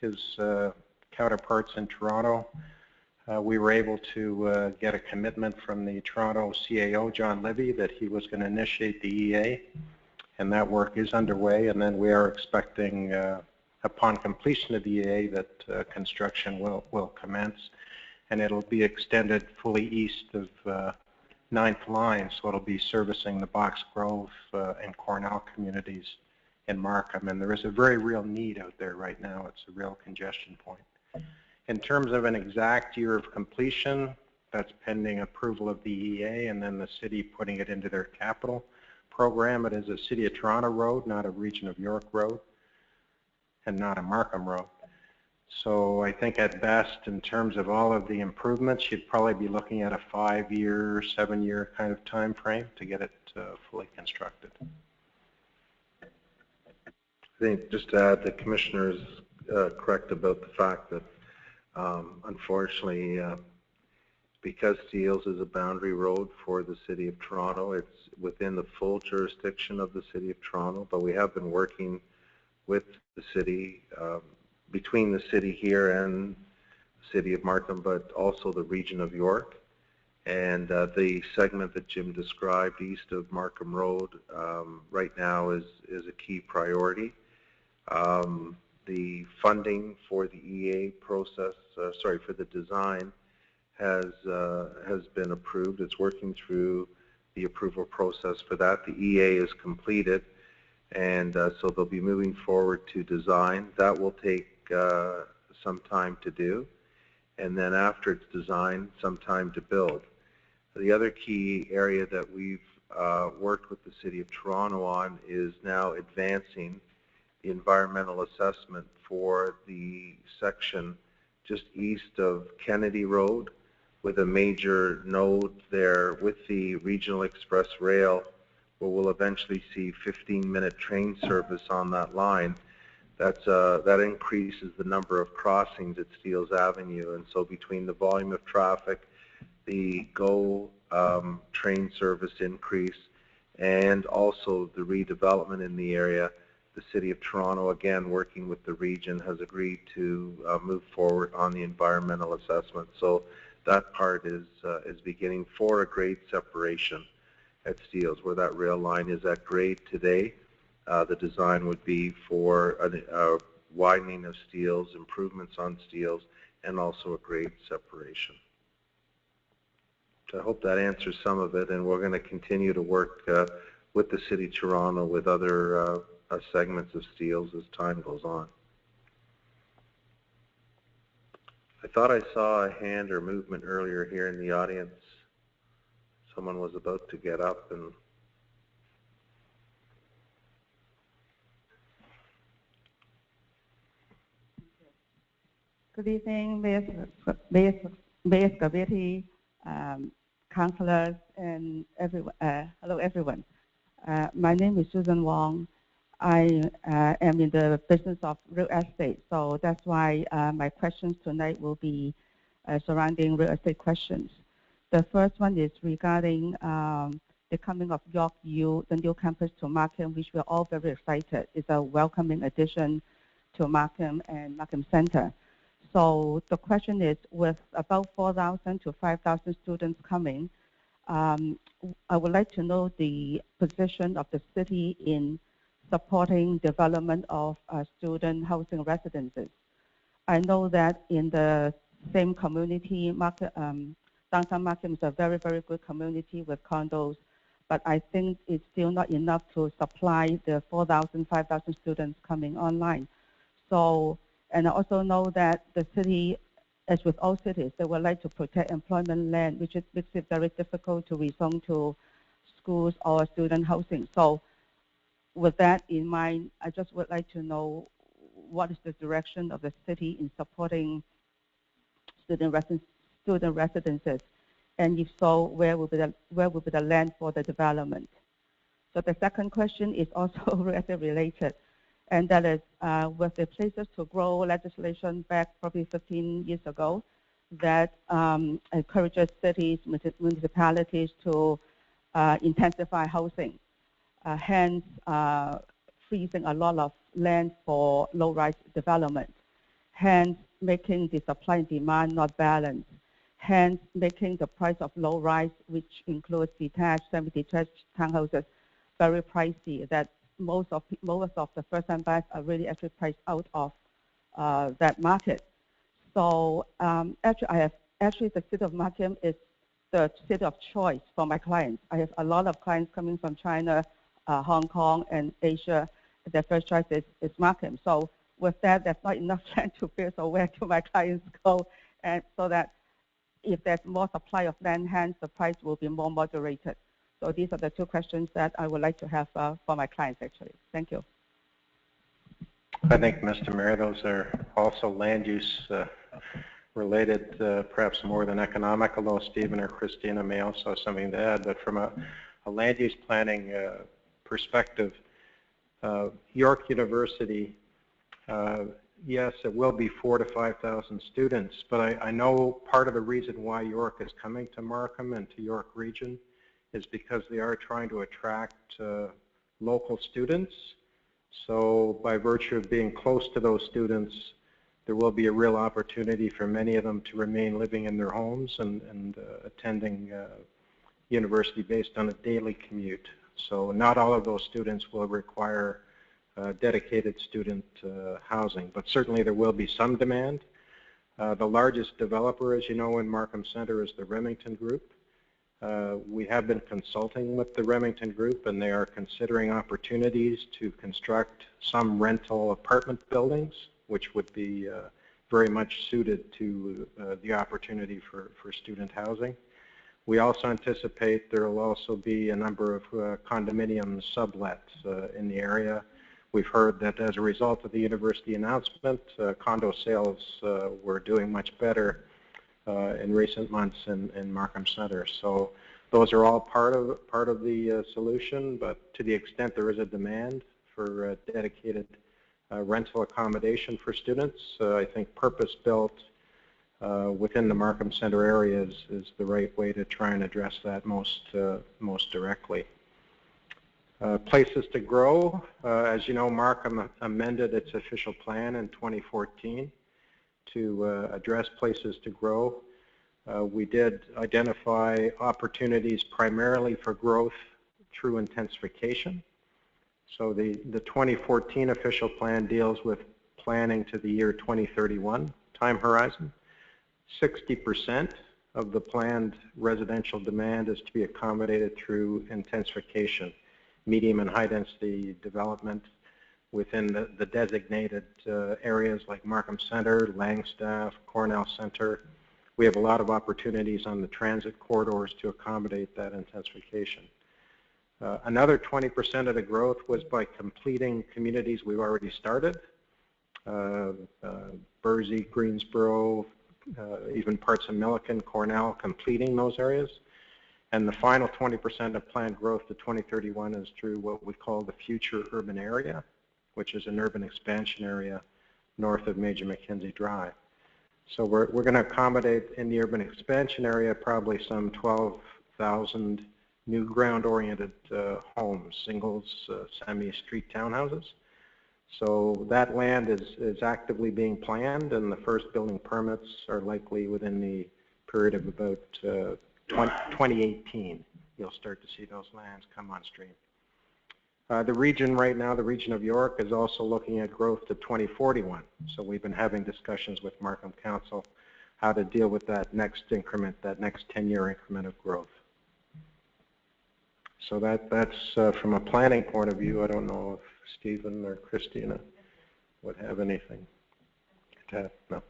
his counterparts in Toronto, we were able to get a commitment from the Toronto CAO, John Libby, that he was going to initiate the EA, and that work is underway, and then we are expecting upon completion of the EA that construction will commence, and it'll be extended fully east of 9th line, so it'll be servicing the Box Grove and Cornell communities in Markham, and there is a very real need out there right now. It's a real congestion point. In terms of an exact year of completion, that's pending approval of the EA and then the city putting it into their capital program. It is a City of Toronto road, not a Region of York road, and not a Markham road. So I think at best, in terms of all of the improvements, you'd probably be looking at a 5-year, 7-year kind of time frame to get it fully constructed. I think just to add, the Commissioner is correct about the fact that unfortunately, because Steeles is a boundary road for the City of Toronto, it's within the full jurisdiction of the City of Toronto, but we have been working with the city, between the city here and the City of Markham, but also the Region of York. And the segment that Jim described east of Markham Road right now is a key priority. The funding for the EA process, for the design, has been approved. It's working through the approval process for that. The EA is completed, and so they'll be moving forward to design. That will take some time to do, and then after it's designed, some time to build. The other key area that we've worked with the City of Toronto on is now advancing the environmental assessment for the section just east of Kennedy Road, with a major node there with the Regional Express Rail, where we'll eventually see 15-minute train service on that line. That increases the number of crossings at Steeles Avenue, and so between the volume of traffic, the GO train service increase, and also the redevelopment in the area, the City of Toronto, again working with the region, has agreed to move forward on the environmental assessment. So that part is beginning for a grade separation at Steeles, where that rail line is at grade today. The design would be for a widening of Steeles, improvements on Steeles, and also a grade separation. So I hope that answers some of it, and we're going to continue to work with the City of Toronto with other segments of Steeles as time goes on. I thought I saw a hand or movement earlier here in the audience. Someone was about to get up and... Good evening, Mayor Scavietti, councillors, and everyone. Hello, everyone. My name is Susan Wong. I am in the business of real estate, so that's why my questions tonight will be surrounding real estate questions. The first one is regarding the coming of York U, the new campus to Markham, which we're all very excited. It's a welcoming addition to Markham and Markham Center. So the question is, with about 4,000 to 5,000 students coming, I would like to know the position of the city in supporting development of student housing residences. I know that in the same community, downtown Markham is a very, very good community with condos, but I think it's still not enough to supply the 4,000, 5,000 students coming online. So, and I also know that the city, as with all cities, they would like to protect employment land, which makes it very difficult to rezone to schools or student housing. So with that in mind, I just would like to know what is the direction of the city in supporting student residences And if so, where will be the land for the development? So the second question is also related, and that is with the places to grow legislation back probably 15 years ago that encourages cities, municipalities to intensify housing, hence freezing a lot of land for low-rise development, hence making the supply and demand not balanced, hence making the price of low-rise, which includes detached, semi-detached townhouses, very pricey, that most of the first-time buyers are really actually priced out of that market. So actually the city of Markham is the city of choice for my clients. I have a lot of clients coming from China, Hong Kong, and Asia. Their first choice is Markham. So with that, there's not enough land to build, so where do my clients go? And so that if there's more supply of land, hence the price will be more moderated. So these are the two questions that I would like to have for my clients, actually. Thank you. I think, Mr. Mayor, those are also land use related, perhaps more than economic, although Stephen or Christina may also have something to add. But from a land use planning perspective, York University, yes, it will be 4,000 to 5,000 students, but I know part of the reason why York is coming to Markham and to York region is because they are trying to attract local students. So by virtue of being close to those students, there will be a real opportunity for many of them to remain living in their homes and attending university based on a daily commute. So not all of those students will require dedicated student housing, but certainly there will be some demand. The largest developer, as you know, in Markham Center is the Remington Group. We have been consulting with the Remington Group, and they are considering opportunities to construct some rental apartment buildings, which would be very much suited to the opportunity for student housing. We also anticipate there will also be a number of condominium sublets in the area. We've heard that as a result of the university announcement, condo sales were doing much better in recent months in Markham Center. So those are all part of the solution, but to the extent there is a demand for dedicated rental accommodation for students, I think purpose-built within the Markham Center area is the right way to try and address that most directly. Places to grow, as you know, Markham amended its official plan in 2014 to address places to grow. We did identify opportunities primarily for growth through intensification. So the 2014 official plan deals with planning to the year 2031 time horizon. 60% of the planned residential demand is to be accommodated through intensification, medium and high density development within the designated areas like Markham Center, Langstaff, Cornell Center. We have a lot of opportunities on the transit corridors to accommodate that intensification. Another 20% of the growth was by completing communities we've already started, Bursey, Greensboro, even parts of Milliken, Cornell, completing those areas. And the final 20% of planned growth to 2031 is through what we call the future urban area, which is an urban expansion area north of Major Mackenzie Drive. So we're going to accommodate in the urban expansion area probably some 12,000 new ground-oriented homes, singles, semi-street townhouses. So that land is actively being planned, and the first building permits are likely within the period of about 2018. You'll start to see those lands come on stream. The region right now, the region of York, is also looking at growth to 2041. So we've been having discussions with Markham Council how to deal with that next increment, that next 10-year increment of growth. So that's from a planning point of view. I don't know if Stephen or Christina would have anything to add. No.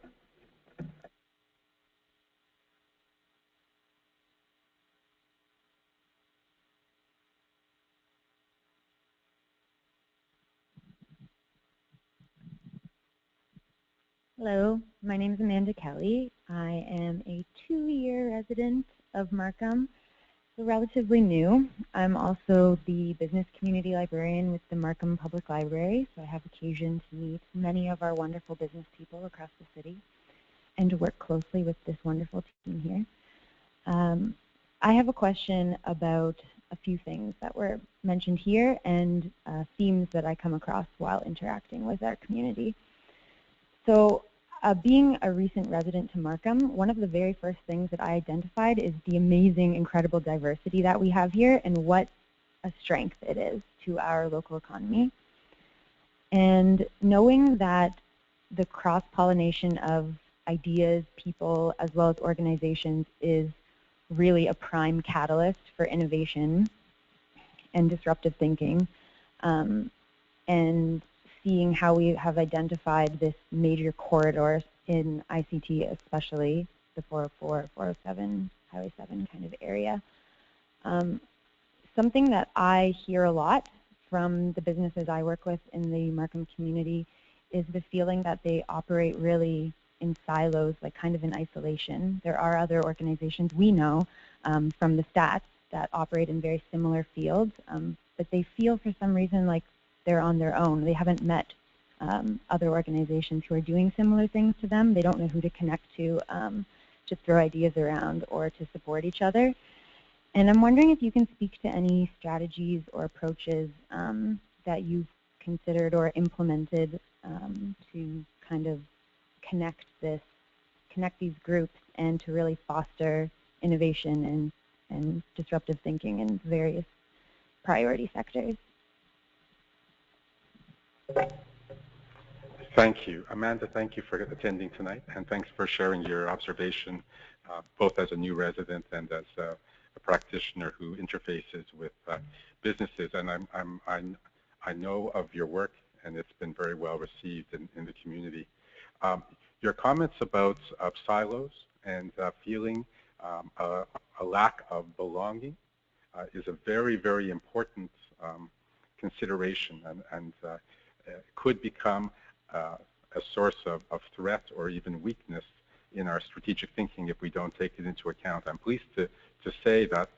Hello, my name is Amanda Kelly. I am a 2-year resident of Markham. So relatively new. I'm also the business community librarian with the Markham Public Library, so I have occasion to meet many of our wonderful business people across the city and to work closely with this wonderful team here. I have a question about a few things that were mentioned here and themes that I come across while interacting with our community. So being a recent resident to Markham, one of the very first things that I identified is the amazing, incredible diversity that we have here and what a strength it is to our local economy. And knowing that the cross-pollination of ideas, people, as well as organizations is really a prime catalyst for innovation and disruptive thinking, and seeing how we have identified this major corridor in ICT, especially the 404, 407, Highway 7 kind of area. Something that I hear a lot from the businesses I work with in the Markham community is the feeling that they operate really in silos, like kind of in isolation. There are other organizations we know from the stats that operate in very similar fields, but they feel for some reason like they're on their own. They haven't met other organizations who are doing similar things to them. They don't know who to connect to throw ideas around or to support each other. And I'm wondering if you can speak to any strategies or approaches that you've considered or implemented to kind of connect these groups and to really foster innovation and disruptive thinking in various priority sectors. Thank you. Amanda, thank you for attending tonight, and thanks for sharing your observation, both as a new resident and as a practitioner who interfaces with businesses. And I know of your work, and it's been very well received in the community. Your comments about silos and feeling a lack of belonging is a very, very important consideration, and could become a source of threat or even weakness in our strategic thinking if we don't take it into account. I'm pleased to say that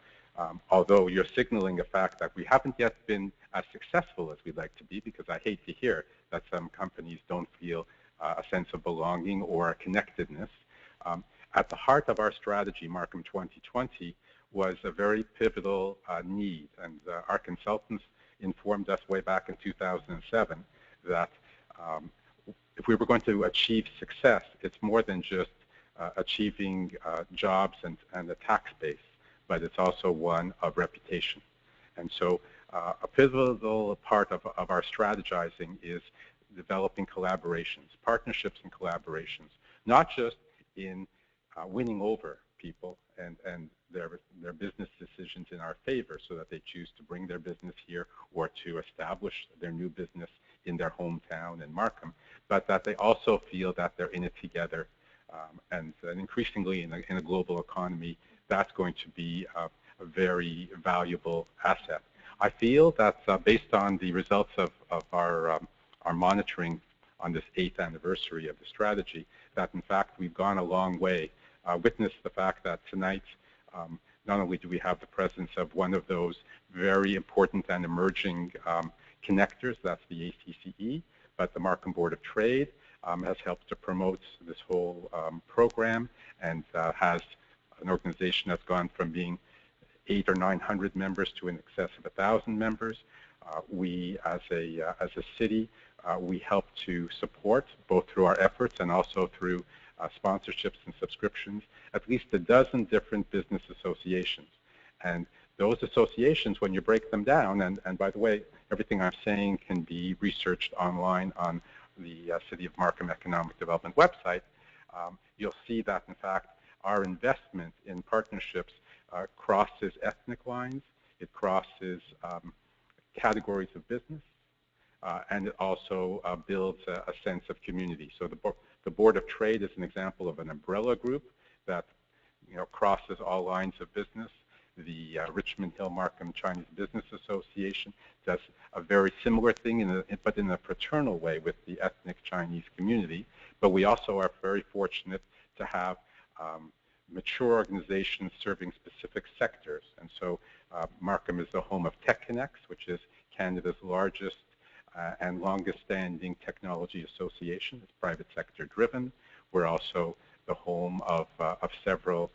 although you're signaling a fact that we haven't yet been as successful as we'd like to be, because I hate to hear that some companies don't feel a sense of belonging or a connectedness. At the heart of our strategy, Markham 2020, was a very pivotal need, and our consultants informed us way back in 2007 that if we were going to achieve success, it's more than just achieving jobs and a tax base, but it's also one of reputation. And so a pivotal part of our strategizing is developing collaborations, partnerships and collaborations, not just in winning over people and their business decisions in our favor so that they choose to bring their business here or to establish their new business in their hometown in Markham, but that they also feel that they're in it together. And increasingly in a global economy, that's going to be a very valuable asset. I feel that based on the results of our monitoring on this 8th anniversary of the strategy, that in fact we've gone a long way. Witness the fact that tonight not only do we have the presence of one of those very important and emerging connectors, that's the ACCE, but the Markham Board of Trade has helped to promote this whole program and has an organization that's gone from being 800 or 900 members to in excess of 1,000 members. We, as a city, we help to support, both through our efforts and also through sponsorships and subscriptions, at least a dozen different business associations. And those associations, when you break them down, and by the way, everything I'm saying can be researched online on the City of Markham Economic Development website, you'll see that, in fact, our investment in partnerships crosses ethnic lines, it crosses categories of business, and it also builds a sense of community. So the Board of Trade is an example of an umbrella group that crosses all lines of business. The Richmond Hill Markham Chinese Business Association does a very similar thing, but in a fraternal way with the ethnic Chinese community. But we also are very fortunate to have mature organizations serving specific sectors. And so Markham is the home of Tech Connects, which is Canada's largest and longest standing technology association. It's private sector driven. We're also the home of several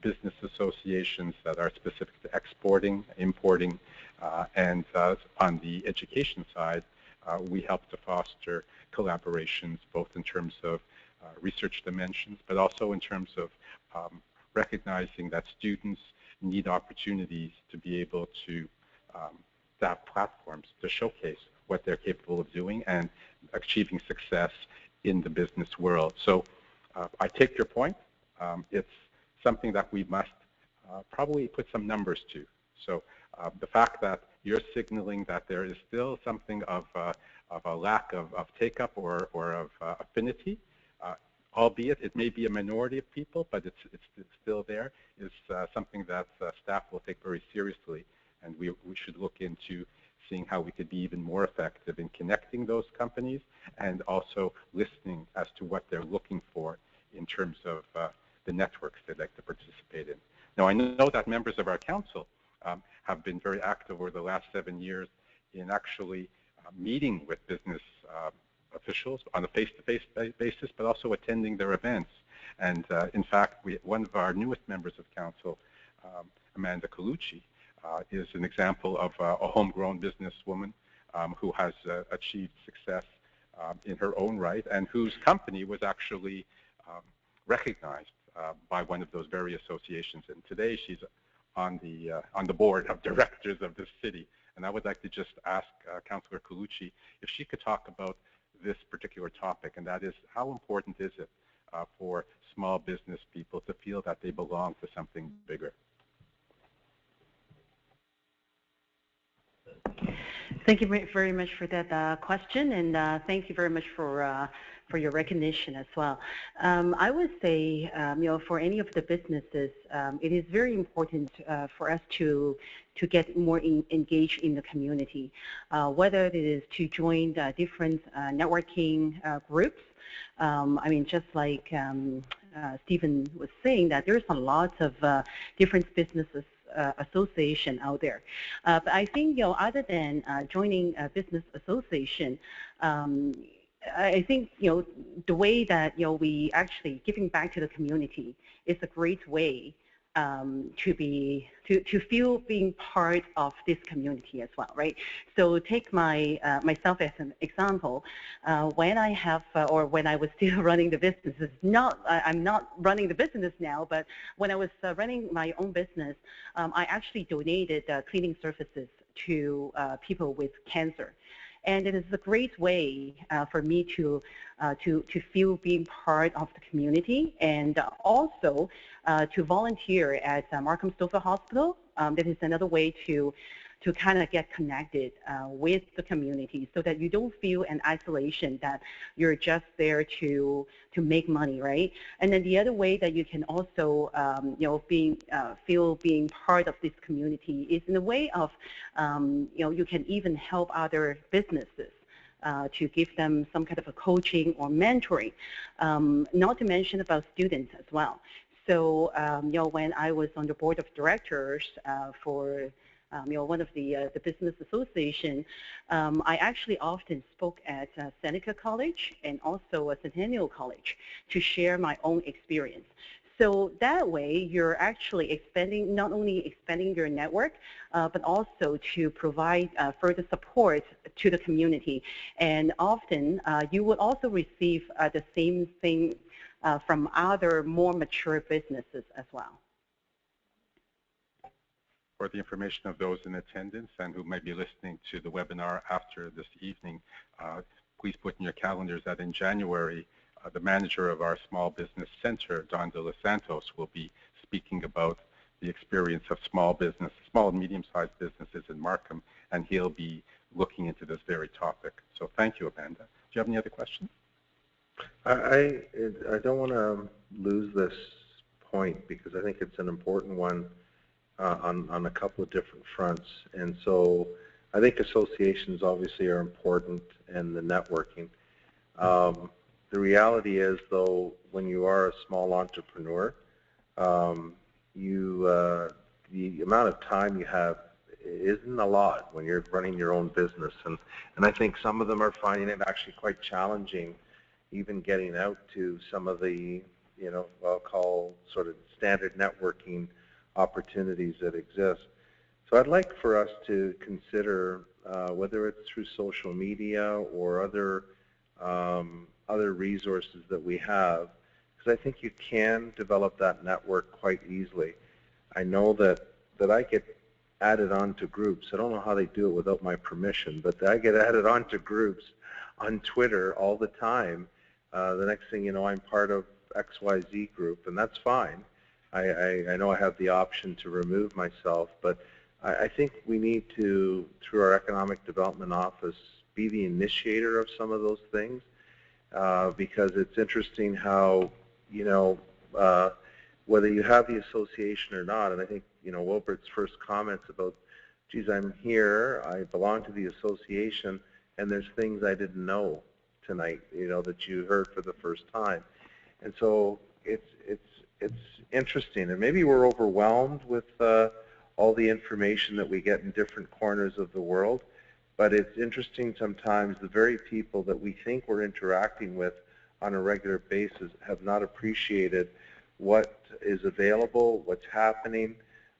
business associations that are specific to exporting, importing, and on the education side, we help to foster collaborations both in terms of research dimensions, but also in terms of recognizing that students need opportunities to be able to have platforms to showcase what they're capable of doing and achieving success in the business world. So I take your point. It's something that we must probably put some numbers to. So the fact that you're signaling that there is still something of a lack of take-up or of affinity, albeit it may be a minority of people, but it's still there, is something that staff will take very seriously, and we should look into seeing how we could be even more effective in connecting those companies and also listening as to what they're looking for in terms of the networks they'd like to participate in. Now, I know that members of our council have been very active over the last 7 years in actually meeting with business officials on a face-to-face basis, but also attending their events. And in fact, one of our newest members of council, Amanda Colucci, is an example of a homegrown businesswoman who has achieved success in her own right and whose company was actually recognized by one of those very associations. And today she's on the board of directors of this city. And I would like to just ask Councillor Colucci if she could talk about this particular topic, and that is how important is it for small business people to feel that they belong to something bigger? Thank you very much for that question, and thank you very much for your recognition as well. I would say, for any of the businesses, it is very important for us to get more engaged in the community, whether it is to join different networking groups. I mean, just like Stephen was saying, that there's a lot of different businesses association out there. But I think, other than joining a business association, I think, the way that, we actually giving back to the community is a great way to feel being part of this community as well, right? So take myself as an example. When I have, or when I was still running the business, I'm not running the business now, but when I was running my own business, I actually donated cleaning services to people with cancer. And it is a great way for me to feel being part of the community, and also to volunteer at Markham Stover Hospital. That is another way to kind of get connected with the community, so that you don't feel an isolation, that you're just there to make money, right? And then the other way that you can also feel being part of this community is in a way of you can even help other businesses to give them some kind of a coaching or mentoring, not to mention about students as well. So when I was on the board of directors for one of the business association, I actually often spoke at Seneca College and also Centennial College to share my own experience. So that way, you're actually not only expanding your network, but also to provide further support to the community. And often, you would also receive the same thing from other more mature businesses as well. For the information of those in attendance and who might be listening to the webinar after this evening, please put in your calendars that in January, the manager of our Small Business Center, Don De Los Santos, will be speaking about the experience of small and medium-sized businesses in Markham, and he'll be looking into this very topic. So thank you, Amanda. Do you have any other questions? I don't want to lose this point, because I think it's an important one on a couple of different fronts. And so I think associations obviously are important, and the networking. The reality is, though, when you are a small entrepreneur, the amount of time you have isn't a lot when you're running your own business, and I think some of them are finding it actually quite challenging, even getting out to some of the, you know, I'll call sort of standard networking opportunities that exist. So I'd like for us to consider whether it's through social media or other resources that we have, because I think you can develop that network quite easily. I know that I get added onto groups. I don't know how they do it without my permission, but I get added onto groups on Twitter all the time. The next thing you know, I'm part of XYZ group, and that's fine. I know I have the option to remove myself, but I think we need to, through our Economic Development Office, be the initiator of some of those things, because it's interesting how, you know, whether you have the association or not, and I think, you know, Wilbert's first comments about, geez, I'm here, I belong to the association, and there's things I didn't know tonight, you know, that you heard for the first time. And so it's interesting, and maybe we're overwhelmed with all the information that we get in different corners of the world, but it's interesting sometimes the very people that we think we're interacting with on a regular basis have not appreciated what is available, what's happening,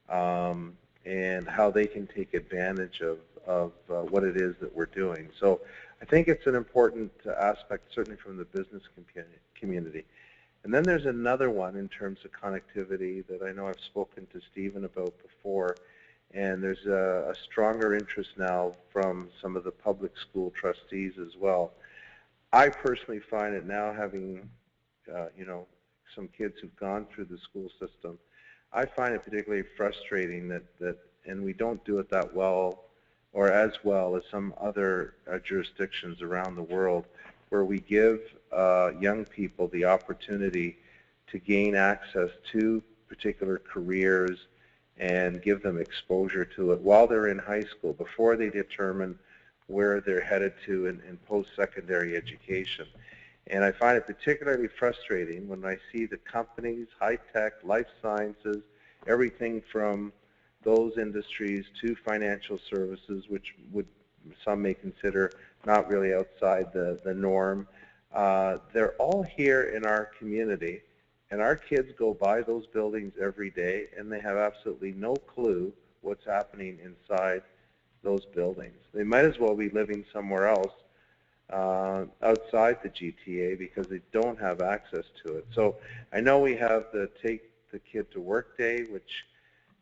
and how they can take advantage of what it is that we're doing. So I think it's an important aspect, certainly from the business community. And then there's another one in terms of connectivity that I know I've spoken to Stephen about before, and there's a stronger interest now from some of the public school trustees as well. I personally find it now, having you know, some kids who've gone through the school system, I find it particularly frustrating that and we don't do it that well, or as well as some other jurisdictions around the world, where we give young people the opportunity to gain access to particular careers and give them exposure to it while they're in high school, before they determine where they're headed to in post-secondary education. And I find it particularly frustrating when I see the companies, high-tech, life sciences, everything from those industries to financial services, which some may consider not really outside the norm. They're all here in our community, and our kids go by those buildings every day, and they have absolutely no clue what's happening inside those buildings. They might as well be living somewhere else outside the GTA, because they don't have access to it. So I know we have the Take the Kid to Work Day, which,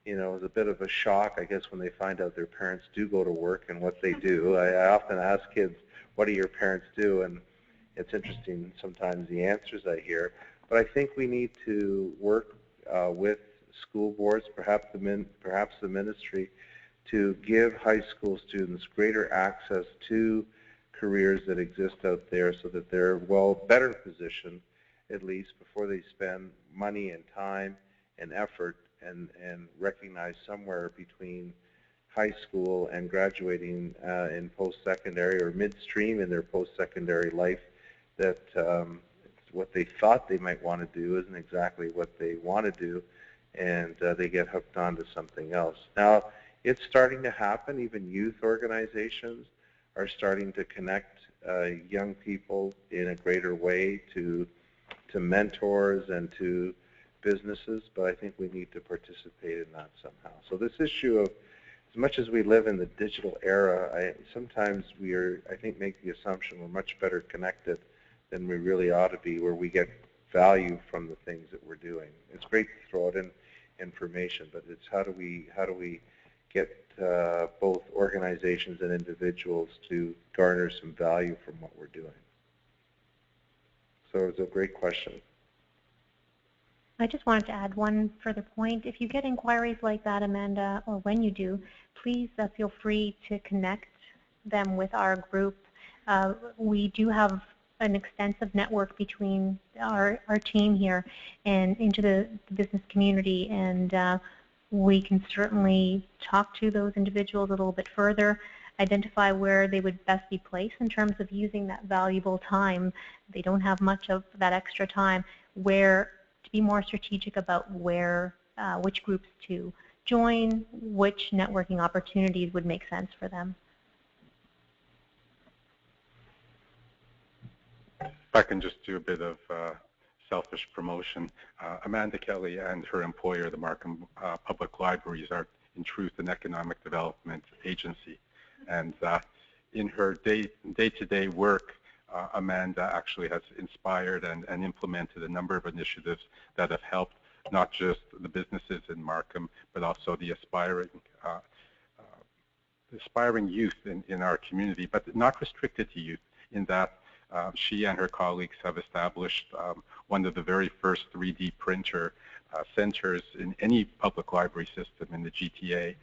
you know, is a bit of a shock, I guess, when they find out their parents do go to work and what they do. I often ask kids, what do your parents do? And it's interesting sometimes the answers I hear. But I think we need to work with school boards, perhaps the ministry, to give high school students greater access to careers that exist out there, so that they're better positioned, at least, before they spend money and time and effort and recognize somewhere between high school and graduating in post-secondary or midstream in their post-secondary life that what they thought they might want to do isn't exactly what they want to do, and they get hooked onto something else. Now, it's starting to happen. Even youth organizations are starting to connect young people in a greater way to mentors and to businesses, but I think we need to participate in that somehow. So this issue of, as much as we live in the digital era, sometimes I think, make the assumption we're much better connected than we really ought to be, where we get value from the things that we're doing. It's great to throw out information, but it's how do we get both organizations and individuals to garner some value from what we're doing. So it's a great question. I just wanted to add one further point. If you get inquiries like that, Amanda, or when you do, please feel free to connect them with our group. We do have an extensive network between our team here and into the business community, and we can certainly talk to those individuals a little bit further, identify where they would best be placed in terms of using that valuable time. They don't have much of that extra time, where to be more strategic about where, which groups to join, which networking opportunities would make sense for them. If I can just do a bit of selfish promotion, Amanda Kelly and her employer, the Markham Public Libraries, are in truth an economic development agency. And in her day-to-day work, Amanda actually has inspired and implemented a number of initiatives that have helped not just the businesses in Markham, but also the aspiring youth in our community, but not restricted to youth, in that she and her colleagues have established one of the very first 3D printer centers in any public library system in the GTA.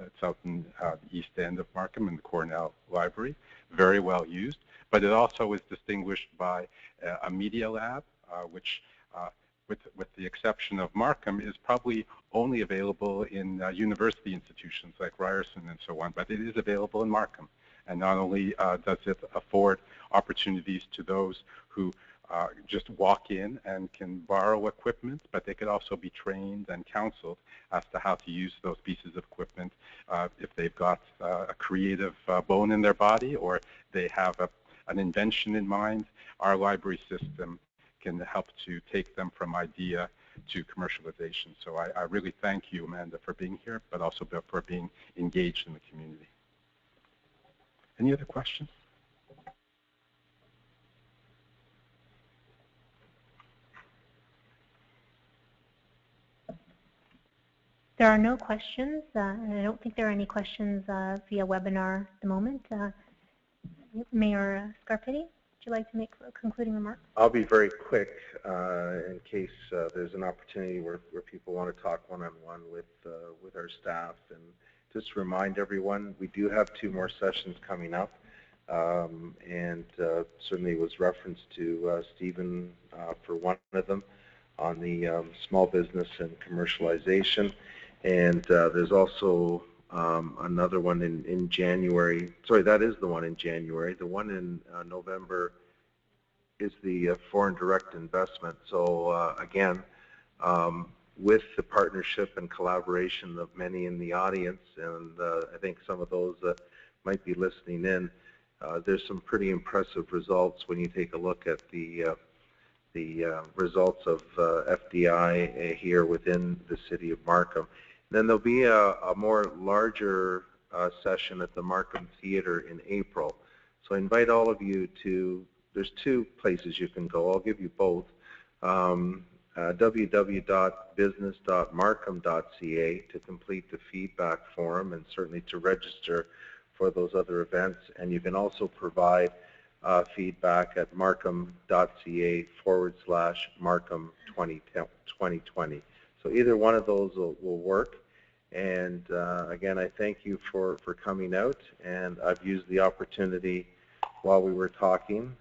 It's out in the east end of Markham in the Cornell Library, very well used. But it also is distinguished by a media lab, which, with the exception of Markham, is probably only available in university institutions like Ryerson and so on, but it is available in Markham. And not only does it afford opportunities to those who just walk in and can borrow equipment, but they could also be trained and counseled as to how to use those pieces of equipment if they've got a creative bone in their body or they have an invention in mind. Our library system can help to take them from idea to commercialization. So I really thank you, Amanda, for being here, but also for being engaged in the community. Any other questions? There are no questions, and I don't think there are any questions via webinar at the moment. Mayor Scarpitti, would you like to make a concluding remark? I'll be very quick in case there's an opportunity where people want to talk one-on-one with our staff. And just remind everyone, we do have 2 more sessions coming up. And certainly was referenced to Stephen for one of them on the small business and commercialization. And there's also another one in January. Sorry, that is the one in January. The one in November is the foreign direct investment. So again, with the partnership and collaboration of many in the audience, and I think some of those might be listening in, there's some pretty impressive results when you take a look at the results of FDI here within the city of Markham. Then there'll be a more larger session at the Markham Theatre in April. So I invite all of you to, there's 2 places you can go. I'll give you both. www.business.markham.ca to complete the feedback form and certainly to register for those other events. And you can also provide feedback at markham.ca/Markham 2020. So either one of those will work. And again, I thank you for coming out. And I've used the opportunity while we were talking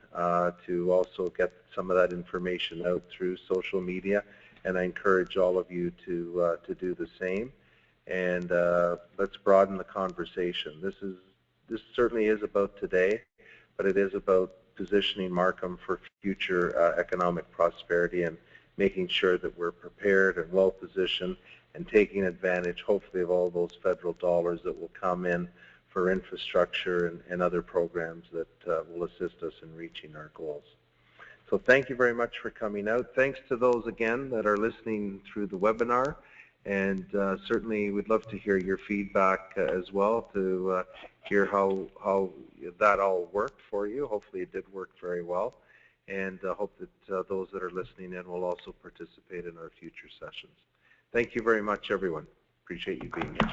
to also get some of that information out through social media. And I encourage all of you to do the same. And let's broaden the conversation. This certainly is about today, but it is about positioning Markham for future economic prosperity and making sure that we're prepared and well positioned and taking advantage, hopefully, of all those federal dollars that will come in for infrastructure and other programs that will assist us in reaching our goals. So thank you very much for coming out. Thanks to those, again, that are listening through the webinar. And certainly we'd love to hear your feedback as well, to hear how that all worked for you. Hopefully it did work very well. And hope that those that are listening in will also participate in our future sessions. Thank you very much, everyone. Appreciate you being here.